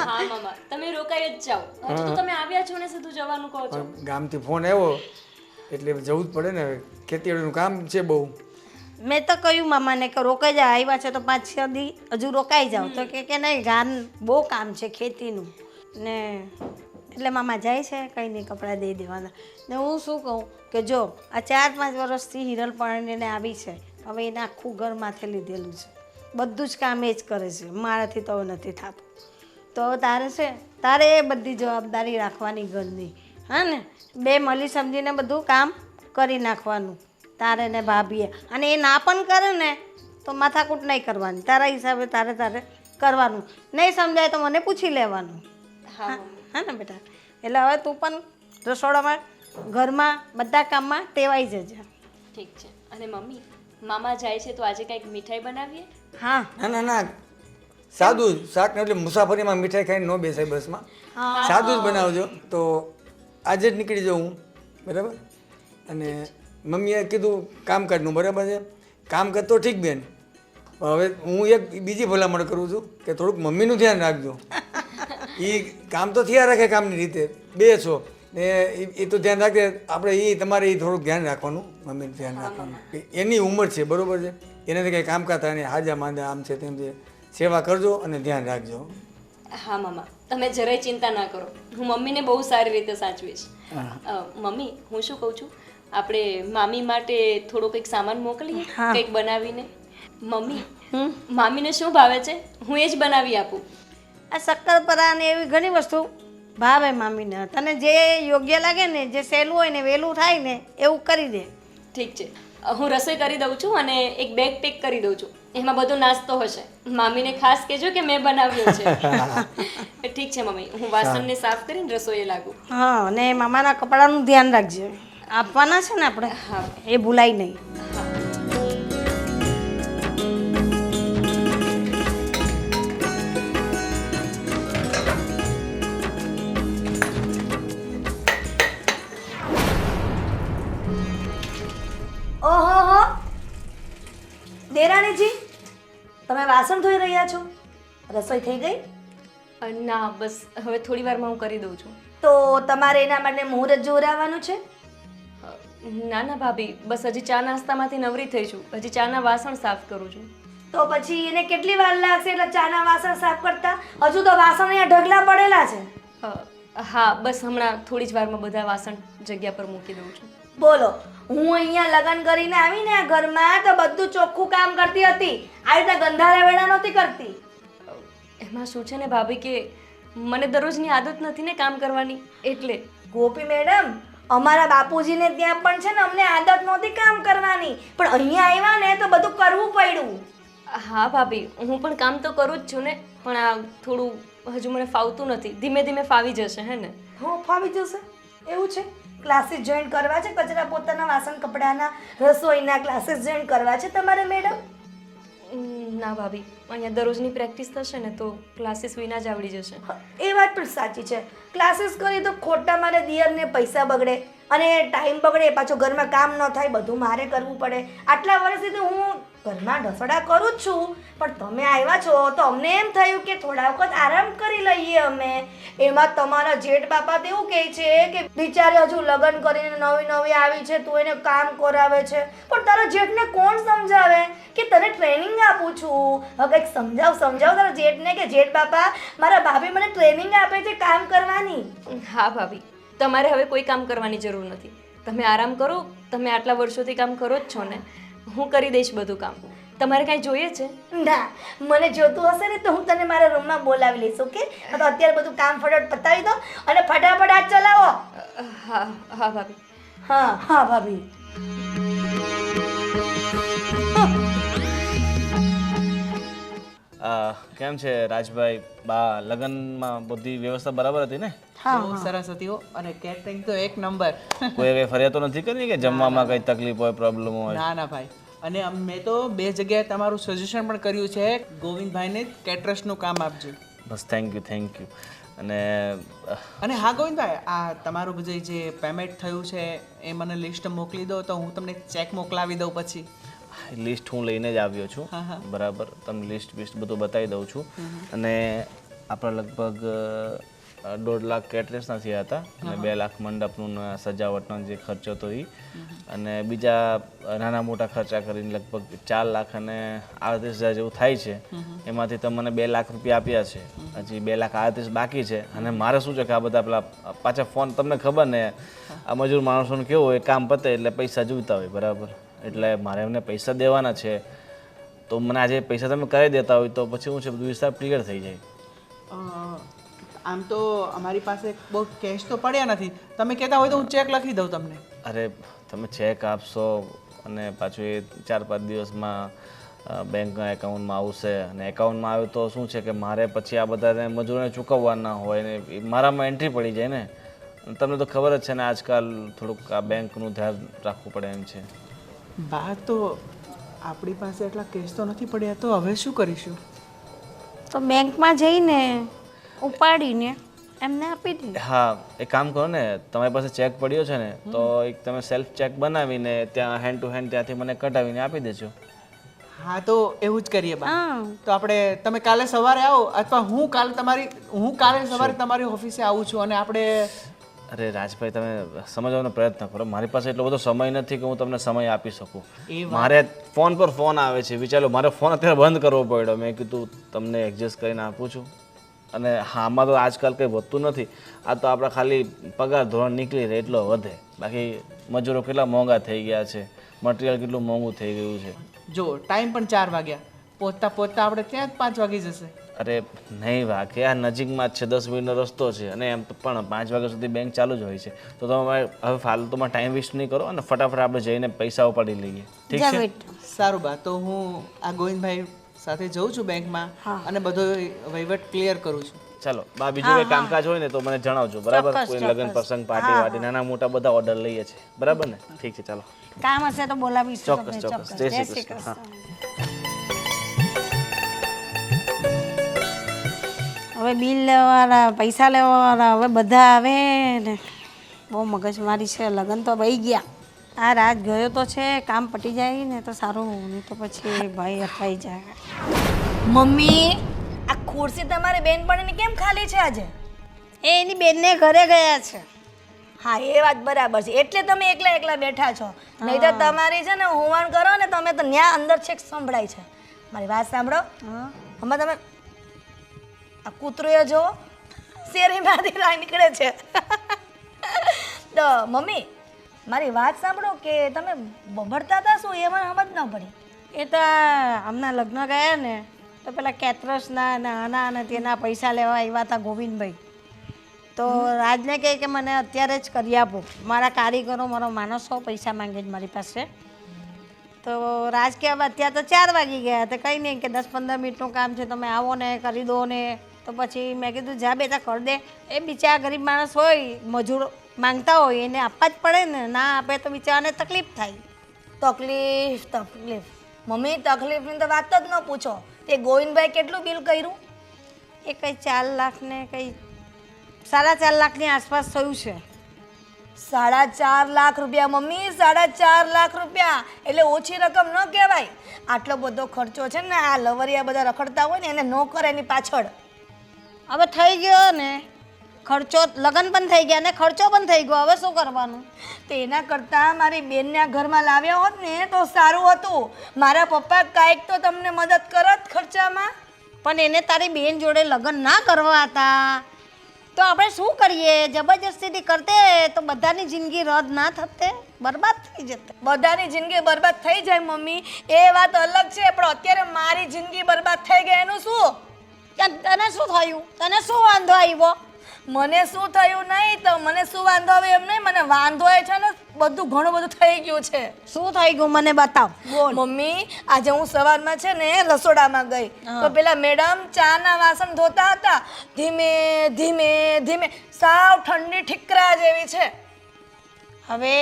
હા મામા તમે રોકાઈ જ જાઓ. હજુ તો તમે આવ્યા છો ને સીધું જવાનું કહો છો. પણ ગામથી ફોન આવ્યો એટલે જવું જ પડે ને. હવે ખેતીવાડીનું કામ છે બહુ. મેં તો કહ્યું મામાને કે રોકાઈ જાઓ, આવ્યા છે તો 5-6 દી હજુ રોકાઈ જાઓ. તો કે નહીં, ગામ બહુ કામ છે ખેતીનું ને, એટલે મામા જાય છે, કંઈ નહીં, કપડાં દઈ દેવાના. ને હું શું કહું કે જો આ 4-5 વર્ષથી હિરલ પરણીને આવી છે, હવે એને આખું ઘર માથે લીધેલું છે, બધું જ કામ એ જ કરે છે, મારાથી તો નથી થતું. તો તારે છે, તારે એ બધી જવાબદારી રાખવાની ઘરની. હા ને, બે મળી સમજીને બધું કામ કરી નાખવાનું તારે ને ભાભીએ. અને એ ના પણ કરે ને તો માથાકૂટ નહીં કરવાની, તારા હિસાબે તારે કરવાનું. નહીં સમજાય તો મને પૂછી લેવાનું. હા હા ને બેટા? એટલે હવે તું પણ રસોડામાં, ઘરમાં, બધા કામમાં ટેવાઈ જજે. ઠીક છે. અને મમ્મી મામા જાય છે તો આજે કંઈક મીઠાઈ બનાવીએ. હા ના ના ના, સાદું જ શાક ને, એટલે મુસાફરીમાં મીઠાઈ ખાઈને ન બેસાય બસમાં. સાદું જ બનાવજો. તો આજે જ નીકળી જાઉં હું, બરાબર? અને મમ્મીએ કીધું કામકાજનું, બરાબર છે? કામકાજ તો ઠીક બેન, હવે હું એક બીજી ભલામણ કરું છું કે થોડુંક મમ્મીનું ધ્યાન રાખજો. એ કામ તો થયા રાખે કામની રીતે, બે છો ને, એ તો ધ્યાન રાખે. આપણે એ તમારે એ થોડુંક ધ્યાન રાખવાનું, મમ્મીનું ધ્યાન રાખવાનું. એની ઉંમર છે, બરાબર છે? એનાથી કંઈ કામકાજ થાય ને, હાજા માંદા આમ છે તેમ છે, સેવા કરજો અને ધ્યાન રાખજો. હા મામા તમે જરાય ચિંતા ના કરો, હું મમ્મીને બહુ સારી રીતે સાચવીશ. મમ્મી હું શું કહું છું, આપણે મામી માટે થોડો કંઈક સામાન મોકલીએ, કંઈક બનાવીને. મમ્મી મામીને શું ભાવે છે હું એ જ બનાવી આપું. આ શક્કરપારા ને એવી ઘણી વસ્તુ ભાવે મામીને. તને જે યોગ્ય લાગે ને, જે સહેલું હોય ને વહેલું થાય ને એવું કરી દે. ઠીક છે, હું રસોઈ કરી દઉં છું અને એક બેગ પેક કરી દઉં છું, એમાં બધો નાસ્તો હશે. મામીને ખાસ કહેજો કે મેં બનાવ્યો છે. ઠીક છે મમ્મી, હું વાસણને સાફ કરીને રસોઈએ લાગું. હા, અને મામાના કપડાનું ધ્યાન રાખજે, આપવાના છે ને આપણે. હા એ ભૂલાય નહીં. ઓહો, દેરાણીજી તમે વાસણ ધોઈ રહ્યા છો? રસોઈ થઈ ગઈ? ના બસ હવે થોડી વારમાં હું કરી દઉં છું. તો તમારે એના માટે મુહૂર્ત જોરાવાનું છે? ના ના ભાભી, બસ હજી ચા નાસ્તામાંથી નવરી થઈ છું, હજી ચાના વાસણ સાફ કરું છું. તો પછી એને કેટલી વાર લાગશે એટલે ચાના વાસણ સાફ કરતા? હજુ તો વાસણ અહીંયા ઢગલા પડેલા છે. હા બસ હમણાં થોડી જ વારમાં બધા વાસણ જગ્યા પર મૂકી દઉં છું. બોલો, હું અહીંયા લગ્ન કરીને આવીને આ ઘરમાં તો બધું ચોખ્ખું કામ કરતી હતી, આ રીતે ગંધારા વેડા નહોતી કરતી. એમાં શું છે ને ભાભી કે મને દરરોજની આદત નથી ને કામ કરવાની, એટલે. ગોપી મેડમ, અમારા બાપુજીને ત્યાં પણ છે ને અમને આદત નહોતી કામ કરવાની, પણ અહીંયા આવ્યા ને તો બધું કરવું પડ્યું. હા ભાભી, હું પણ કામ તો કરું જ છું ને, પણ આ થોડું હજુ મને ફાવતું નથી, ધીમે ધીમે ફાવી જશે હે ને. હો, ફાવી જશે એવું છે? ક્લાસીસ જોઈન કરવા છે, કચરા પોતાના વાસણ કપડાના રસોઈના ક્લાસીસ જોઈન કરવા છે તમારે મેડમ? ના ભાભી, અહીંયા દરરોજની પ્રેક્ટિસ થશે ને તો ક્લાસીસ વિના જ આવડી જશે. એ વાત પણ સાચી છે, ક્લાસીસ કરી તો ખોટા મારે દિયરને પૈસા બગડે અને ટાઈમ બગડે, પાછો ઘરમાં કામ ન થાય, બધું મારે કરવું પડે. આટલા વર્ષથી તો હું ઘરમાં ઢસડા કરું જ છું, પણ તમે આવ્યા છો તો અમને એમ થયું કે થોડા વખત આરામ કરી લઈએ અમે. એમાં તમારા જેઠ બાપા તો એવું કહે છે કે બિચારી હજુ લગ્ન કરીને નવી નવી આવી છે, તું એને કામ કરાવે છે. પણ તારા જેઠને કોણ સમજાવે કે તને ટ્રેનિંગ આપું છું? હવે કંઈક સમજાવ તારા જેઠને કે જેઠ બાપા મારા ભાભી મને ટ્રેનિંગ આપે છે કામ કરવાની. હા ભાભી, તમારે હવે કોઈ કામ કરવાની જરૂર નથી, તમે આરામ કરો. તમે આટલા વર્ષોથી કામ કરો જ છો ને, હું કરી દઈશ બધું કામ. તમારે કાંઈ જોઈએ છે? ના, મને જોતું હશે ને તો હું તને મારા રૂમમાં બોલાવી લઈશ, ઓકે? તો અત્યારે બધું કામ ફટાફટ પતાવી દો અને ફટાફટ હાથ ચલાવો. હા હા ભાભી. હા હા ભાભી. કેમ છે રાજભાઈ? બા લગ્નમાં બધી વ્યવસ્થા બરાબર હતી ને? બહુ સરસ હતી હો, અને કેટરિંગ તો એક નંબર. કોઈ કઈ ફરિયાદ તો નથી કરી કે જમવામાં કઈ તકલીફ હોય, પ્રોબ્લેમ હોય? ના ના ભાઈ, અને મેં તો 2 જગ્યાએ તમારું સજેશન પણ કર્યું છે, ગોવિંદભાઈને કેટરસનું કામ આપજો. બસ થેન્ક યુ. અને હા ગોવિંદભાઈ, આ તમારું બધું જે પેમેન્ટ થયું છે એ મને લિસ્ટ મોકલી દો તો હું તમને ચેક મોકલાવી દઉં. પછી લિસ્ટ હું લઈને જ આવ્યો છું, બરાબર. તમને લિસ્ટ બધું બતાવી દઉં છું. અને આપણે લગભગ 1.5 લાખ કેટરેસના થયા હતા અને 2 લાખ મંડપનું સજાવટનો જે ખર્ચો હતો એ, અને બીજા નાના મોટા ખર્ચા કરીને લગભગ 4 લાખ અને 38,000 જેવું થાય છે. એમાંથી તમને 2 લાખ રૂપિયા આપ્યા છે, હજી 2 લાખ 38 બાકી છે. અને મારે શું છે કે આ બધા પેલા પાછા ફોન, તમને ખબર ને આ મજૂર માણસોનું કેવું હોય, કામ પતે એટલે પૈસા જોઈતા હોય, બરાબર. એટલે મારે એમને પૈસા દેવાના છે, તો મને આજે પૈસા તમે કરી દેતા હોય તો પછી હું છે બધું હિસાબ ક્લિયર થઈ જાય. આમ તો અમારી પાસે બહુ કેશ તો પડ્યા નથી, તમે કહેતા હોય તો હું ચેક લખી દઉં તમને. અરે તમે ચેક આપશો અને પાછું એ 4-5 દિવસમાં બેંકના એકાઉન્ટમાં આવશે, અને એકાઉન્ટમાં આવે તો શું છે કે મારે પછી આ બધાને મજૂરોને ચૂકવવાના હોય ને મારામાં એન્ટ્રી પડી જાય ને. તમને તો ખબર જ છે ને આજકાલ થોડુંક આ બેંકનું ધ્યાન રાખવું પડે એમ છે. બા, તો આપણી પાસે એટલા કેશ તો નથી પડ્યા, તો હવે શું કરીશું? તો બેંકમાં જઈને ઉપાડીને એમને આપી દે. હા, એક કામ કરો ને, તમારી પાસે ચેક પડ્યો છે ને તો એક તમે સેલ્ફ ચેક બનાવીને ત્યાં હેન્ડ ટુ હેન્ડ ત્યાંથી મને કઢાવીને આપી દેજો. હા, તો એવું જ કરીએ બા. તો આપણે, તમે કાલે સવારે આવો અથવા હું કાલે સવારે તમારી ઓફિસે આવું છું અને આપણે. અરે રાજભાઈ, તમે સમજવાનો પ્રયત્ન કરો, મારી પાસે એટલો બધો સમય નથી કે હું તમને સમય આપી શકું. મારે ફોન પર ફોન આવે છે, વિચારો મારે ફોન અત્યારે બંધ કરવો પડ્યો. મેં કીધું તમને એડજસ્ટ કરીને આપું છું. અને આમાં તો આજકાલ કંઈ વધતું નથી. આ તો આપણે ખાલી પગાર ધોરણ નીકળી રહે એટલો વધે. બાકી મજૂરો કેટલા મોંઘા થઈ ગયા છે, મટીરિયલ કેટલું મોંઘું થઈ ગયું છે. જો ટાઈમ પણ 4 વાગ્યા, પહોંચતા પહોંચતા આપણે ત્યાં જ 5 વાગી જશે. અરે નહીં વાકે, આ નજીકમાં જ છે, 10 મિનિટનો રસ્તો છે અને એમ પણ 5 વાગ્યા સુધી બેંક ચાલુ જ હોય છે. તો તમે હવે ફાલતુમાં ટાઈમ વેસ્ટ નહીં કરો અને ફટાફટ આપણે જઈને પૈસા ઉપાડી લઈએ. ઠીક જા છે? બેટા. સારું બા, તો હું આ ગોવિંદભાઈ સાથે જઉં છું બેંકમાં અને બધો વહીવટ ક્લિયર કરું છું. ચાલો બા, બીજું કંઈ કામકાજ હોય ને તો મને જણાવજો, બરાબર? કોઈ લગ્ન પ્રસંગ પાર્ટી વાટી નાના મોટા બધા ઓર્ડર લઈએ છીએ, બરાબર ને? ઠીક છે, ચાલો. કામ હશે તો બોલાવીશું ચોક્કસ તમને, ચોક્કસ. જય શ્રી કૃષ્ણ. હા. હવે બિલ લેવાવાળા, પૈસા લેવાવાળા, હવે બધા આવે ને બહુ મગજમારી છે. લગ્ન તો વહી ગયા, આ રાત ગયો તો છે, કામ પટી જાય ને તો સારું, નહીં તો પછી ભાઈ અફાઈ જાય. મમ્મી, આ ખુરશી તમારી બેનપણીની કેમ ખાલી છે આજે? એ એની બેનને ઘરે ગયા છે. હા, એ વાત બરાબર છે, એટલે તમે એકલા એકલા બેઠા છો. નહીં તો તમારી છે ને હોવાણ કરો ને તમે તો ન્યા અંદર છેક સંભળાય છે. મારી વાત સાંભળો, હમણાં તમે આ કૂતરોએ જો શેરીમાંથી બહાર નીકળે છે. તો મમ્મી, મારી વાત સાંભળો કે તમે બબડતા હતા શું, એ મને સમજ ન પડી. એ તો હમણાં લગ્ન ગયા ને તો પેલા કેતરસના ને આના અને તેના પૈસા લેવા આવ્યા હતા ગોવિંદભાઈ. તો રાજને કહે કે મને અત્યારે જ કરી આપો, મારા કારીગરો, મારો માણસો પૈસા માંગે છે મારી પાસે. તો રાજ કે હવે અત્યારે તો 4 વાગી ગયા, તો કંઈ નહીં કે 10-15 મિનિટનું કામ છે, તમે આવો ને કરી દો ને. તો પછી મેં કીધું જા બેટા કરી દે. એ બિચારા ગરીબ માણસ હોય, મજૂર માંગતા હોય, એને આપવા જ પડે ને, ના આપે તો બિચારાને તકલીફ થાય. તકલીફ મમ્મી, તકલીફની તો વાત જ ન પૂછો. તે ગોવિંદભાઈ કેટલું બિલ કર્યું? એ કંઈ 4 લાખ ને કંઈ 4.5 લાખની આસપાસ થયું છે. 4.5 લાખ રૂપિયા મમ્મી, 4.5 લાખ રૂપિયા એટલે ઓછી રકમ ન કહેવાય. આટલો બધો ખર્ચો છે ને આ લવરિયા બધા રખડતા હોય ને એને ન કરે એની પાછળ. હવે થઈ ગયો ને ખર્ચો, લગ્ન પણ થઈ ગયા ને ખર્ચો પણ થઈ ગયો, હવે શું કરવાનું? તો એના કરતાં મારી બેનના ઘરમાં લાવ્યા હોત ને તો સારું હતું. મારા પપ્પા કાંઈક તો તમને મદદ કરત ખર્ચામાં. પણ એને તારી બેન જોડે લગ્ન ના કરવા હતા તો આપણે શું કરીએ? જબરજસ્તીથી કરતે તો બધાની જિંદગી રદ ના થતે, બરબાદ થઈ જતે. બધાની જિંદગી બરબાદ થઈ જાય મમ્મી, એ વાત અલગ છે, પણ અત્યારે મારી જિંદગી બરબાદ થઈ ગઈ એનું શું? તને શું થયું? તને શું વાંધો આવ્યો? મને શું થયું નહીં તો મને શું વાંધો આવે એમ નહીં, મને વાંધો એ છે ને બધું ઘણું બધું થઈ ગયું છે. શું થઈ ગયું મને બતાવ. મમ્મી, આજે હું સવારમાં છે ને રસોડામાં ગઈ તો પેલા મેડમ ચાના વાસણ ધોતા હતા, ધીમે ધીમે ધીમે, સાવ ઠંડી ઠીકરા જેવી છે. હવે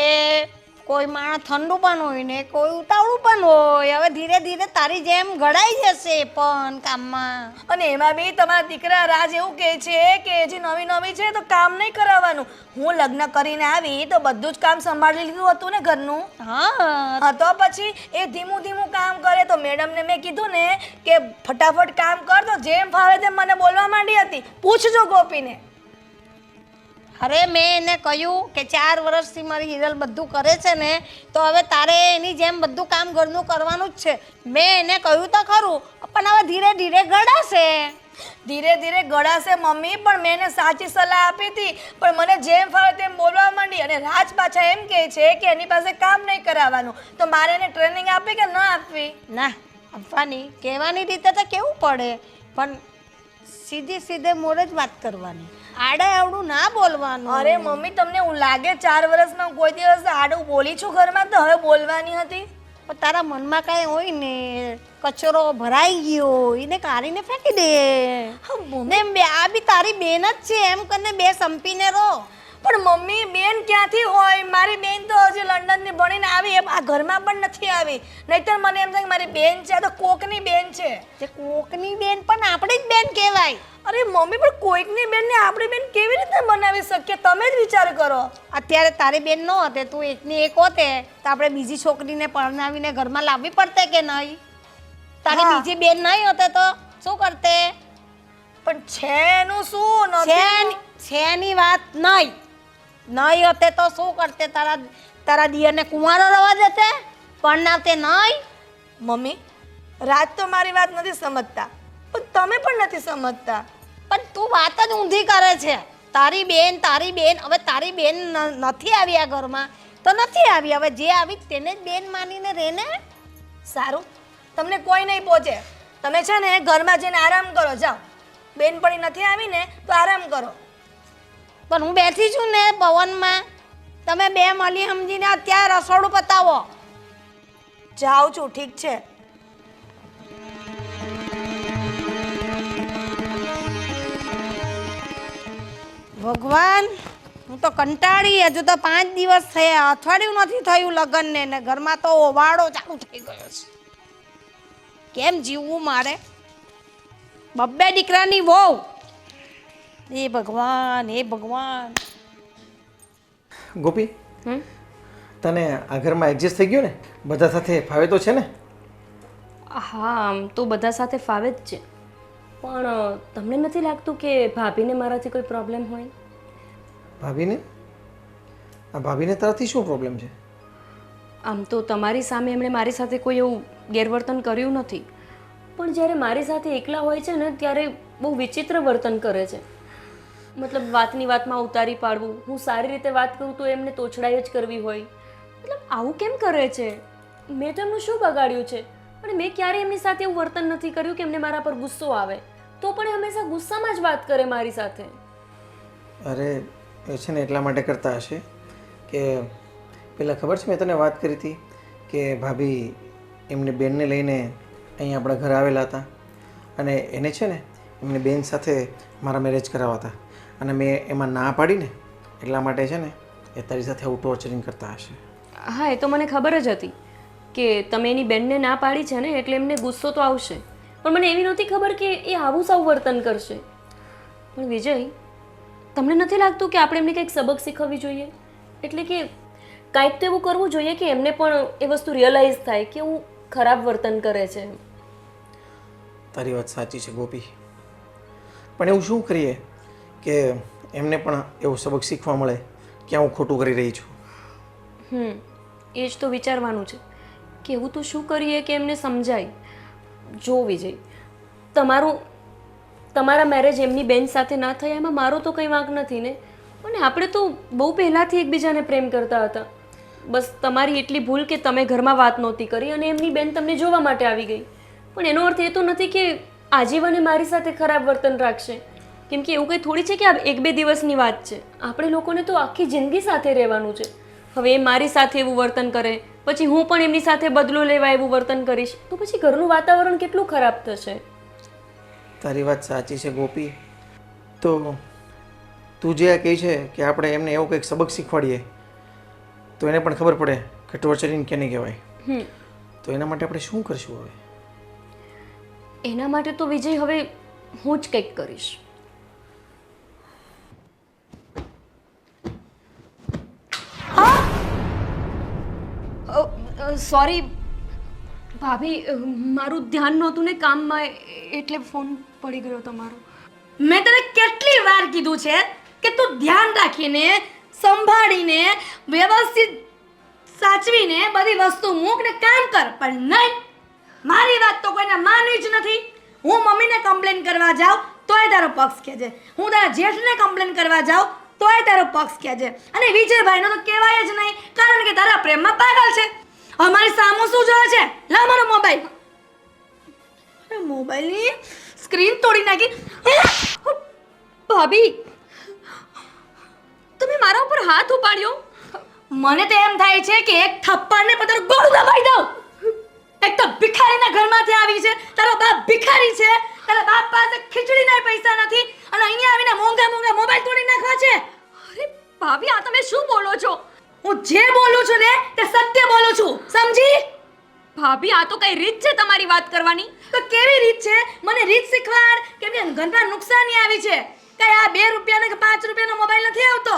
કોઈ માણસ ઠંડુ પણ હોય ને કોઈ ઉતાવળું પણ હોય. હવે ધીરે ધીરે તારી જેમ ઘડાઈ જશે પણ કામમાં. અને એમાં બી તમારા દીકરા રાજ એવું કહે છે કે હજી નવી નવી છે તો કામ નહીં કરાવવાનું. હું લગ્ન કરીને આવી તો બધું જ કામ સંભાળી લીધું હતું ને ઘરનું. હા, તો પછી એ ધીમું ધીમું કામ કરે. તો મેડમને મેં કીધું ને કે ફટાફટ કામ કર, તો જેમ ફાવે તેમ મને બોલવા માંડી હતી. પૂછજો ગોપીને. અરે મેં એને કહ્યું કે 4 વર્ષથી મારી હિરલ બધું કરે છે ને તો હવે તારે એની જેમ બધું કામ ઘરનું કરવાનું જ છે. મેં એને કહ્યું તો ખરું, પણ હવે ધીરે ધીરે ગળાશે. ધીરે ધીરે ગળાશે મમ્મી, પણ મેં એને સાચી સલાહ આપી હતી, પણ મને જેમ ફાવે તેમ બોલવા માંડી. અને રાજ પાછા એમ કહે છે કે એની પાસે કામ નહીં કરાવવાનું. તો મારે એને ટ્રેનિંગ આપવી કે ન આપવી? ના આપવાની, કહેવાની રીતે તો કેવું પડે, પણ સીધે મોડે જ વાત કરવાની, આડા આવડું ના બોલવાનું. અરે મમ્મી, તમને એવું લાગે 4 વર્ષમાં કોઈ દિવસ આડું બોલી છું ઘરમાં? તો હવે બોલવાની હતી. પણ તારા મનમાં કાંઈ હોય ને, કચરો ભરાઈ ગયો એને કાઢીને ફેંકી દે. ને આ બી તારી બેન જ છે એમ કરીને 2 સંપીને રહો. પણ મમ્મી, બેન ક્યાંથી હોય? મારી બેન તો હજી લંડનથી ભણીને આવી, આ ઘરમાં પણ નથી આવી. નહીંતર મને એમ થાય કે મારી બેન છે, આ તો કોકની બેન છે. જે કોકની બેન પણ આપણી જ બેન કહેવાય. અરે મમ્મી, પણ કોઈકની બેનને આપણી બેન કેવી રીતે બનાવી શકીએ? તમે જ વિચાર કરો. અત્યારે તારી બેન ન હોતે, તું એકની એક હોતે તો આપણે બીજી છોકરીને પરણાવીને ઘરમાં લાવવી પડતે કે નહીં? તારી બીજી બેન નહીં હોતે તો શું કરતે? પણ છે એનું શું? છે ની વાત નહીં હોતે તો શું કરતે? તારા દિયરને કુંવારો રવા દેતે, પરણાવતે નહીં? મમ્મી, રાજ તો મારી વાત નથી સમજતા, પણ તમે પણ નથી સમજતા. પણ તું વાત જ ઊંધી કરે છે. તારી બેન હવે તારી બેન નથી આવી આ ઘરમાં તો નથી આવી. હવે જે આવી તેને જ બેન માનીને રહે ને. સારું, તમને કોઈ નહીં પહોંચે. તમે છે ને ઘરમાં જઈને આરામ કરો, જાઓ. બેનપણી નથી આવી ને તો આરામ કરો. પણ હું બેઠી છું ને પવનમાં. તમે બે મળી સમજીને અત્યારે રસોડું પતાવો. જાઉં છું, ઠીક છે. ભગવાન, હું તો કંટાળી. હજુ તો 5 દિવસ થયા, અઠવાડિયું નથી થયું લગ્નને ને ઘરમાં તો ઓવાળો ચાલુ થઈ ગયો છે. કેમ જીવવું મારે? બબ્બે દીકરાની વહુ. એ ભગવાન, એ ભગવાન. ગોપી, તને આ ઘરમાં એડજસ્ટ થઈ ગયું ને? બધા સાથે ફાવે તો છે ને? હા, આમ તો બધા સાથે ફાવે જ છે, પણ તમને નથી લાગતું કે ભાભીને મારાથી કોઈ પ્રોબ્લેમ હોય? ભાભીને? આ ભાભીને તારાથી શું પ્રોબ્લેમ છે? આમ તો તમારી સામે એમણે મારી સાથે કોઈ એવું ગેરવર્તન કર્યું નથી, પણ જ્યારે મારી સાથે એકલા હોય છે ને ત્યારે બહુ વિચિત્ર વર્તન કરે છે. મતલબ વાતની વાતમાં ઉતારી પાડવું, હું સારી રીતે વાત કરું તો એમને તોછડાઈ જ કરવી હોય. મતલબ આવું કેમ કરે છે? મેં તો એમનું શું બગાડ્યું છે? પણ મેં ક્યારેય એમની સાથે એવું વર્તન નથી કર્યું કે એમને મારા પર ગુસ્સો આવે, તો પણ એ હંમેશા ગુસ્સામાં જ વાત કરે મારી સાથે. અરે એ છે ને એટલા માટે કરતા હશે કે પહેલાં ખબર છે મેં તને વાત કરી હતી કે ભાભી એમની બેનને લઈને અહીં આપણા ઘરે આવેલા હતા અને એને છે ને એમની બેન સાથે મારા મેરેજ કરાવવા હતા અને મેં એમાં ના પાડીને એટલા માટે છે ને એ તારી સાથે આવું ટોર્ચરિંગ કરતા હશે. હા, એ તો મને ખબર જ હતી કે તમે એની બેનને ના પાડી છે ને એટલે એમને ગુસ્સો તો આવશે, પણ મને એવી નહોતી ખબર કે એ આવું સાવ વર્તન કરશે. પણ વિજય, તમને નથી લાગતું કે આપણે એમને કંઈક સબક શીખવવી જોઈએ? એટલે કે કાંઈક તો એવું કરવું જોઈએ કે એમને પણ એ વસ્તુ રિયલાઇઝ થાય કે હું ખરાબ વર્તન કરે છે. તારી વાત સાચી છે ગોપી, પણ એવું શું કરીએ કે એમને પણ એવું સબક શીખવા મળે કે હું ખોટું કરી રહી છું. એ જ તો વિચારવાનું છે કે એવું તો શું કરીએ કે એમને સમજાય. જો વિજય, તમારા મેરેજ એમની બેન સાથે ના થયા એમાં મારો તો કંઈ વાંક નથી ને. અને આપણે તો બહુ પહેલાંથી એકબીજાને પ્રેમ કરતા હતા. બસ તમારી એટલી ભૂલ કે તમે ઘરમાં વાત નહોતી કરી અને એમની બેન તમને જોવા માટે આવી ગઈ. પણ એનો અર્થ એ તો નથી કે આજીવન મારી સાથે ખરાબ વર્તન રાખશે, કેમ કે એવું કંઈ થોડી છે કે આ 1-2 દિવસની વાત છે. આપણે લોકોને તો આખી જિંદગી સાથે રહેવાનું છે. હવે એ મારી સાથે એવું વર્તન કરે, પછી હું પણ એમની સાથે બદલો લેવા એવું વર્તન કરીશ, તો પછી ઘરનું વાતાવરણ કેટલું ખરાબ થશે. તારી વાત સાચી છે ગોપી. તો તું જે આ કહે છે કે આપણે એમને એવું કંઈક સબક શીખવાડીએ તો એને પણ ખબર પડે કે ટોર્ચરિંગ કેને કહેવાય. તો એના માટે આપણે શું કરશું હવે? એના માટે તો વિજય હવે હું જ કંઈક કરીશ. સોરી ભાભી, મારું ધ્યાન નહોતું ને કામમાં, એટલે ફોન પડી ગયો તમારો. મેં તને કેટલી વાર કીધું છે કે તું ધ્યાન રાખીને, સંભાળીને, વ્યવસ્થિત સાચવીને બધી વસ્તુ મૂક ને કામ કર, પણ નહીં. મારી વાત તો કોઈને માનવી જ નથી. હું મમ્મીને કમ્પ્લેન કરવા જાઉં તોય તારો પક્ષ કહેજે, હું તારા જેઠને કમ્પ્લેન કરવા જાઉં તોય તારો પક્ષ કહેજે, અને વિજયભાઈનો તો કહેવાય જ નહીં, કારણ કે તારા પ્રેમમાં પાગલ છે. અમારી સામો શું જોવે છે? લા મારો મોબાઈલ. અરે મોબાઈલની સ્ક્રીન તોડી નાખી. ભાભી, તમે મારા ઉપર હાથ ઉપાડ્યો. મને તો એમ થાય છે કે એક થપ્પડને પતાર ગોળ દબાઈ દઉં. એક તો ભિખારીના ઘરમાંથી આવી છે, તારો બાપ ભિખારી છે, તારા બાપ પાસે ખીચડીના પૈસા નથી અને અહીંયા આવીને મોંઘા મોંઘા મોબાઈલ તોડી નાખવા છે. અરે ભાભી, આ તમે શું બોલો છો? હું જે બોલું છું ને તે સત્ય બોલું છું, સમજી? ભાભી, આ તો કઈ રીત છે તમારી વાત કરવાની? તો કેવી રીત છે? મને રીત શીખવાડ, કેમ કે ઘરમાં નુકસાની આવી છે. કઈ આ 2 રૂપિયાનો કે 5 રૂપિયાનો મોબાઈલ નથી આવતો.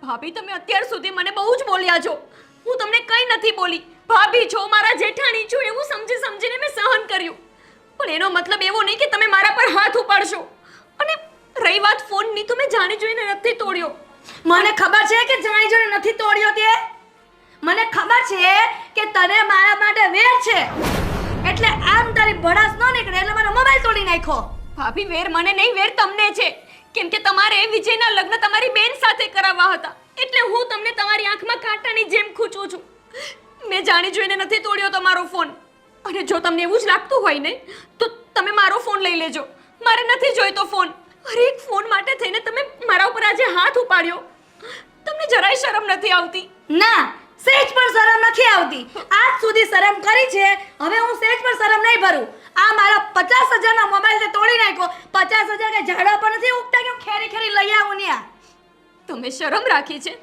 ભાભી, તમે અત્યાર સુધી મને બહુ જ બોલ્યા છો. હું તમને કંઈ નથી બોલી. ભાભી છો, મારા જેઠાણી છો, એવું સમજીને મેં સહન કર્યું. પણ એનો મતલબ એવો નહીં કે તમે મારા પર હાથ ઉપાડશો. અને રહી વાત ફોનની, તો મેં જાણી જોઈને નથી તોડ્યો. મને ખબર છે કે જાણી જોઈને નથી તોડ્યો તે. મને ખબર છે કે તને મારા માટે વેર છે, એટલે આમ તારી ભડાસ ન નીકળે એટલે મારો મોબાઈલ તોડી નાખ્યો. ભાભી, વેર મને નહીં, વેર તમને છે. કેમ કે તમારે વિજયના લગ્ન તમારી બેન સાથે કરાવવા હતા, એટલે હું તમને તમારી આંખમાં કાંટાની જેમ ખૂંચું છું. મેં જાણી જોઈને નથી તોડ્યો તમારો ફોન. અને જો તમને એવું જ લાગતું હોય ને તો તમે મારો ફોન લઈ લેજો. મારે નથી જોઈતો ફોન. અરે, એક ફોન માટે થઈને તમે મારા ઉપર આજે હાથ ઉપાડ્યો. તમને જરાય શરમ નથી આવતી? ના, સહેજ પણ શરમ નથી આવતી. આજ સુધી શરમ કરી છે, હવે હું સહેજ પણ શરમ નહીં ભરું. આ મારા 50,000 નો મોબાઈલ તે તોડી નાખ્યો. 50,000 કે ઝાડા પર નથી ઉગતા કે હું ખેરી ખેરી લઈ આવું ને આ. તમે શરમ રાખી છે?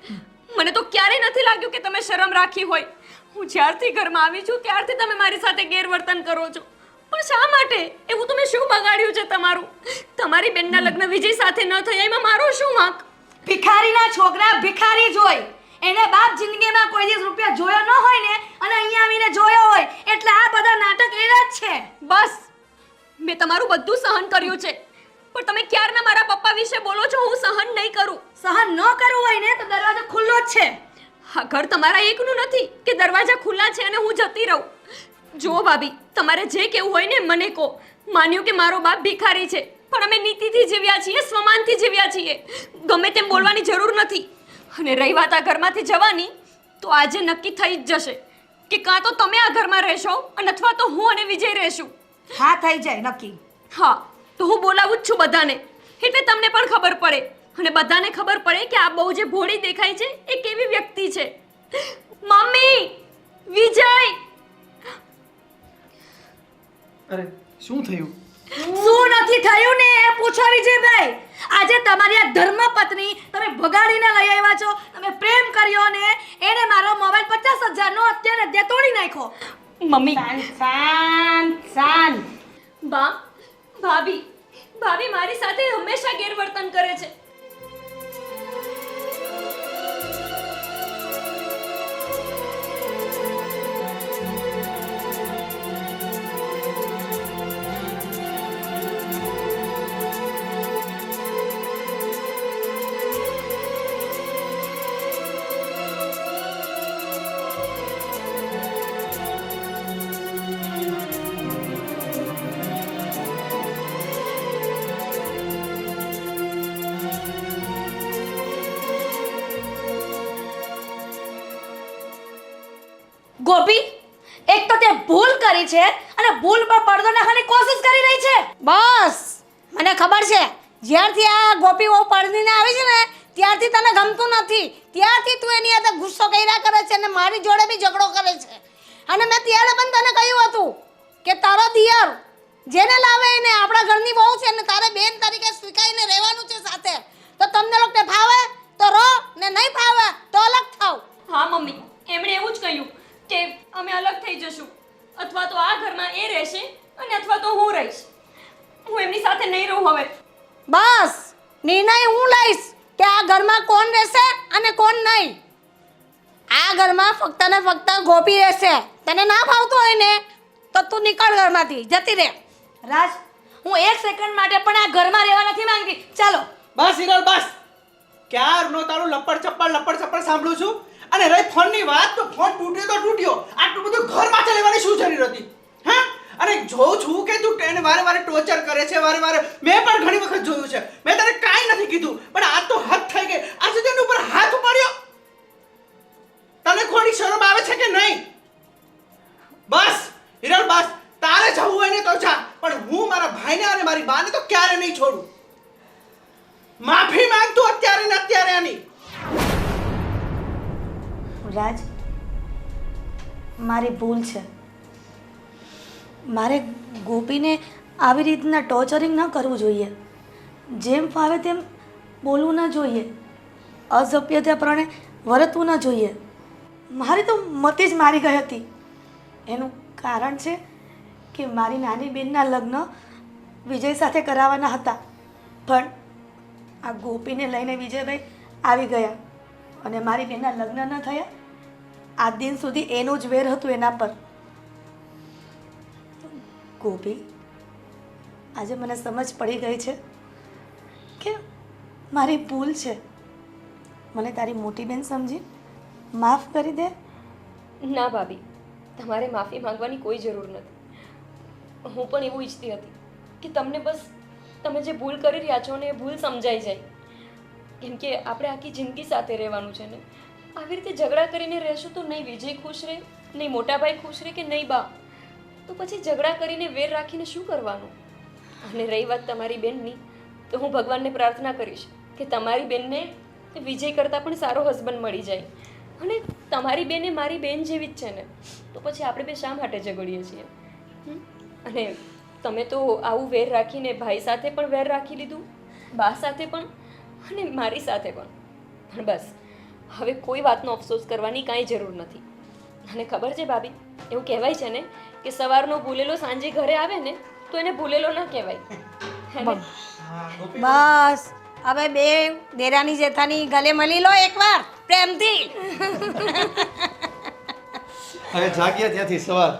મને તો ક્યારેય નથી લાગ્યું કે તમે શરમ રાખી હોય. હું જ્યારથી ઘરમાં આવી છું ત્યારથી તમે મારી સાથે ગેરવર્તન કરો છો. પણ શા માટે? એવું તમે શું બગાડ્યું છે તમારું? તમારી બેનના લગ્ન વિજય સાથે ન થયા એમાં મારો શું વાંક? ભિખારીના છોકરા ભિખારી જ હોય. એને બાપ જિંદગીમાં કોઈ દિવસ રૂપિયા જોયો ન હોય ને અને અહીંયા આવીને જોયો હોય, એટલે આ બધા નાટક એના જ છે. બસ, મેં તમારું બધું સહન કર્યું છે, પણ તમે ક્યારના મારા પપ્પા વિશે બોલો છો? હું સહન નહીં કરું. સહન ન કરવું હોય ને તો દરવાજો ખુલ્લો જ છે. આ ઘર તમારા એકનું નથી કે દરવાજા ખુલ્લા છે અને હું જતી રહું. જુઓ ભાભી, તમારે જે કેવું હોય ને મને કહો. માન્યું કે મારો બાપ ભિખારી છે, પણ અમે નીતિથી જીવ્યા છીએ, સ્વમાનથી જીવ્યા છીએ. ગમે તેમ બોલવાની જરૂર નથી. અને રહી વાત આ ઘરમાંથી જવાની, તો આજે નક્કી થઈ જ જશે કે કાં તો તમે આ ઘરમાં રહેશો અને અથવા તો હું અને વિજય રહેશું. હા, થઈ જાય નક્કી. હા, તો હું બોલાવું જ છું બધાને, એટલે તમને પણ ખબર પડે અને બધાને ખબર પડે કે આ બહુ જે ભોળી દેખાય છે એ કેવી વ્યક્તિ છે. મમ્મી, વિજય! અરે, શું થયું? શું નથી થયું ને એ પૂછો વિજયભાઈ. આજે તમારી આ ધર્મપત્ની તમે ભગાડીને લઈ આવ્યા છો. તમે પ્રેમ કર્યો ને એને મારો મોબાઈલ 50,000 નો અત્યારે ત્યાં તોડી નાખ્યો. મમ્મી, શાંત શાંત. બા, ભાભી, ભાભી મારી સાથે હંમેશા ગેરવર્તન કરે છે. ગોપી, એક તો તે ભૂલ કરી છે અને ભૂલ પર પડદો નાખવાની કોશિશ કરી રહી છે. બસ મને ખબર છે, જ્યારથી આ ગોપી બહુ પરણીને આવી છે ને ત્યારથી તને ગમતું નથી. ત્યારથી તું એની સાથે ગુસ્સો કર્યા કરે છે અને મારી જોડે બી ઝઘડો કરે છે. અને મેં ત્યારે પણ તને કહ્યું હતું કે તારો દિયર જેને લાવે એને આપણા ઘરની બહુ છે અને તારે બેન તરીકે સ્વીકારીને રહેવાનું છે સાથે. તો તમને લોકોને ફાવે તો રહો ને નહીં ફાવે તો અલગ થાવ. હા મમ્મી, એમણે એવું જ કહ્યું કે અમે અલગ થઈ જશું, અથવા તો આ ઘરમાં એ રહેશે અને અથવા તો હું રહીશ. હું એમની સાથે નહીં રહું હવે. બસ નિર્ણય હું લઈશ કે આ ઘરમાં કોણ રહેશે અને કોણ નહીં. આ ઘરમાં ફક્ત ને ફક્ત ગોપી રહેશે. તને ના ફાવતું હોય ને તો તું નીકળ ઘરમાંથી, જતી રહે. રાજ, હું એક સેકન્ડ માટે પણ આ ઘરમાં રહેવા નથી માંગતી. ચાલો. બસ હિરલ, બસ. ક્યારનો તારું લપડ ચપ્પડ સાંભળું છું. અને રહી ફોનની વાત, તો ફોન તૂટ્યો તો તૂટ્યો. આટલું બધું ઘરમાં લેવાની શું જરૂર હતી? હા, અને જોઉં છું કે તું એને વારે વારે ટોર્ચર કરે છે, વારે વારે. મેં પણ ઘણી વખત જોયું છે. મેં તને કાંઈ નથી કીધું, પણ આ તો હદ થઈ ગઈ. આજે તેની ઉપર હાથ ઉપાડ્યો. તને થોડી શરમ આવે છે કે નહીં? બસ હિરલ, બસ. તારે જવું હોય ને તો જા, પણ હું મારા ભાઈને અને મારી બાને તો ક્યારે નહીં છોડું. માફી માંગતો અત્યારે ને અત્યારે આની. રાજ, મારી ભૂલ છે. મારે ગોપીને આવી રીતના ટોર્ચરિંગ ન કરવું જોઈએ. જેમ ફાવે તેમ બોલવું ન જોઈએ. અસભ્યતાપણે વર્તવું ન જોઈએ. મારી તો મતિ જ મારી ગઈ હતી. એનું કારણ છે કે મારી નાની બેનના લગ્ન વિજય સાથે કરાવવાના હતા, પણ આ ગોપીને લઈને વિજયભાઈ આવી ગયા અને મારી બેનના લગ્ન ન થયા. આજ દિન સુધી એનું જ વેર હતું એના પર. ગોપી, આજે મને સમજ પડી ગઈ છે કે મારી ભૂલ છે. મને તારી મોટી બેન સમજી માફ કરી દે. ના ભાભી, તમારે માફી માંગવાની કોઈ જરૂર નથી. હું પણ એવું ઈચ્છતી હતી કે તમને બસ તમે જે ભૂલ કરી રહ્યા છો ને એ ભૂલ સમજાઈ જાય કેમ કે આપણે આખી જિંદગી સાથે રહેવાનું છે ને આવી રીતે ઝઘડા કરીને રહેશું તો નહીં વિજય ખુશ રહે, નહીં મોટા ભાઈ ખુશ રહે કે નહીં બા. તો પછી ઝઘડા કરીને વેર રાખીને શું કરવાનું? અને રહી વાત તમારી બેનની, તો હું ભગવાનને પ્રાર્થના કરીશ કે તમારી બેનને વિજય કરતાં પણ સારો હસબન્ડ મળી જાય. અને તમારી બેન એ મારી બેન જેવી જ છે ને, તો પછી આપણે બે શા માટે ઝઘડીએ છીએ? અને તમે તો આવું વેર રાખીને ભાઈ સાથે પણ વેર રાખી લીધું, બા સાથે પણ અને મારી સાથે પણ બસ હવે કોઈ વાતનો અફસોસ કરવાની કાંઈ જરૂર નથી. અને ખબર છે ભાભી, એવું કહેવાય છે ને કે સવારનો ભૂલેલો સાંજે ઘરે આવે ને તો એને ભૂલેલો ન કહેવાય. બસ હવે બે દેરાની જેઠાની ગલે મળી લો એકવાર પ્રેમથી. હવે જાગ્યા ત્યાંથી સવાર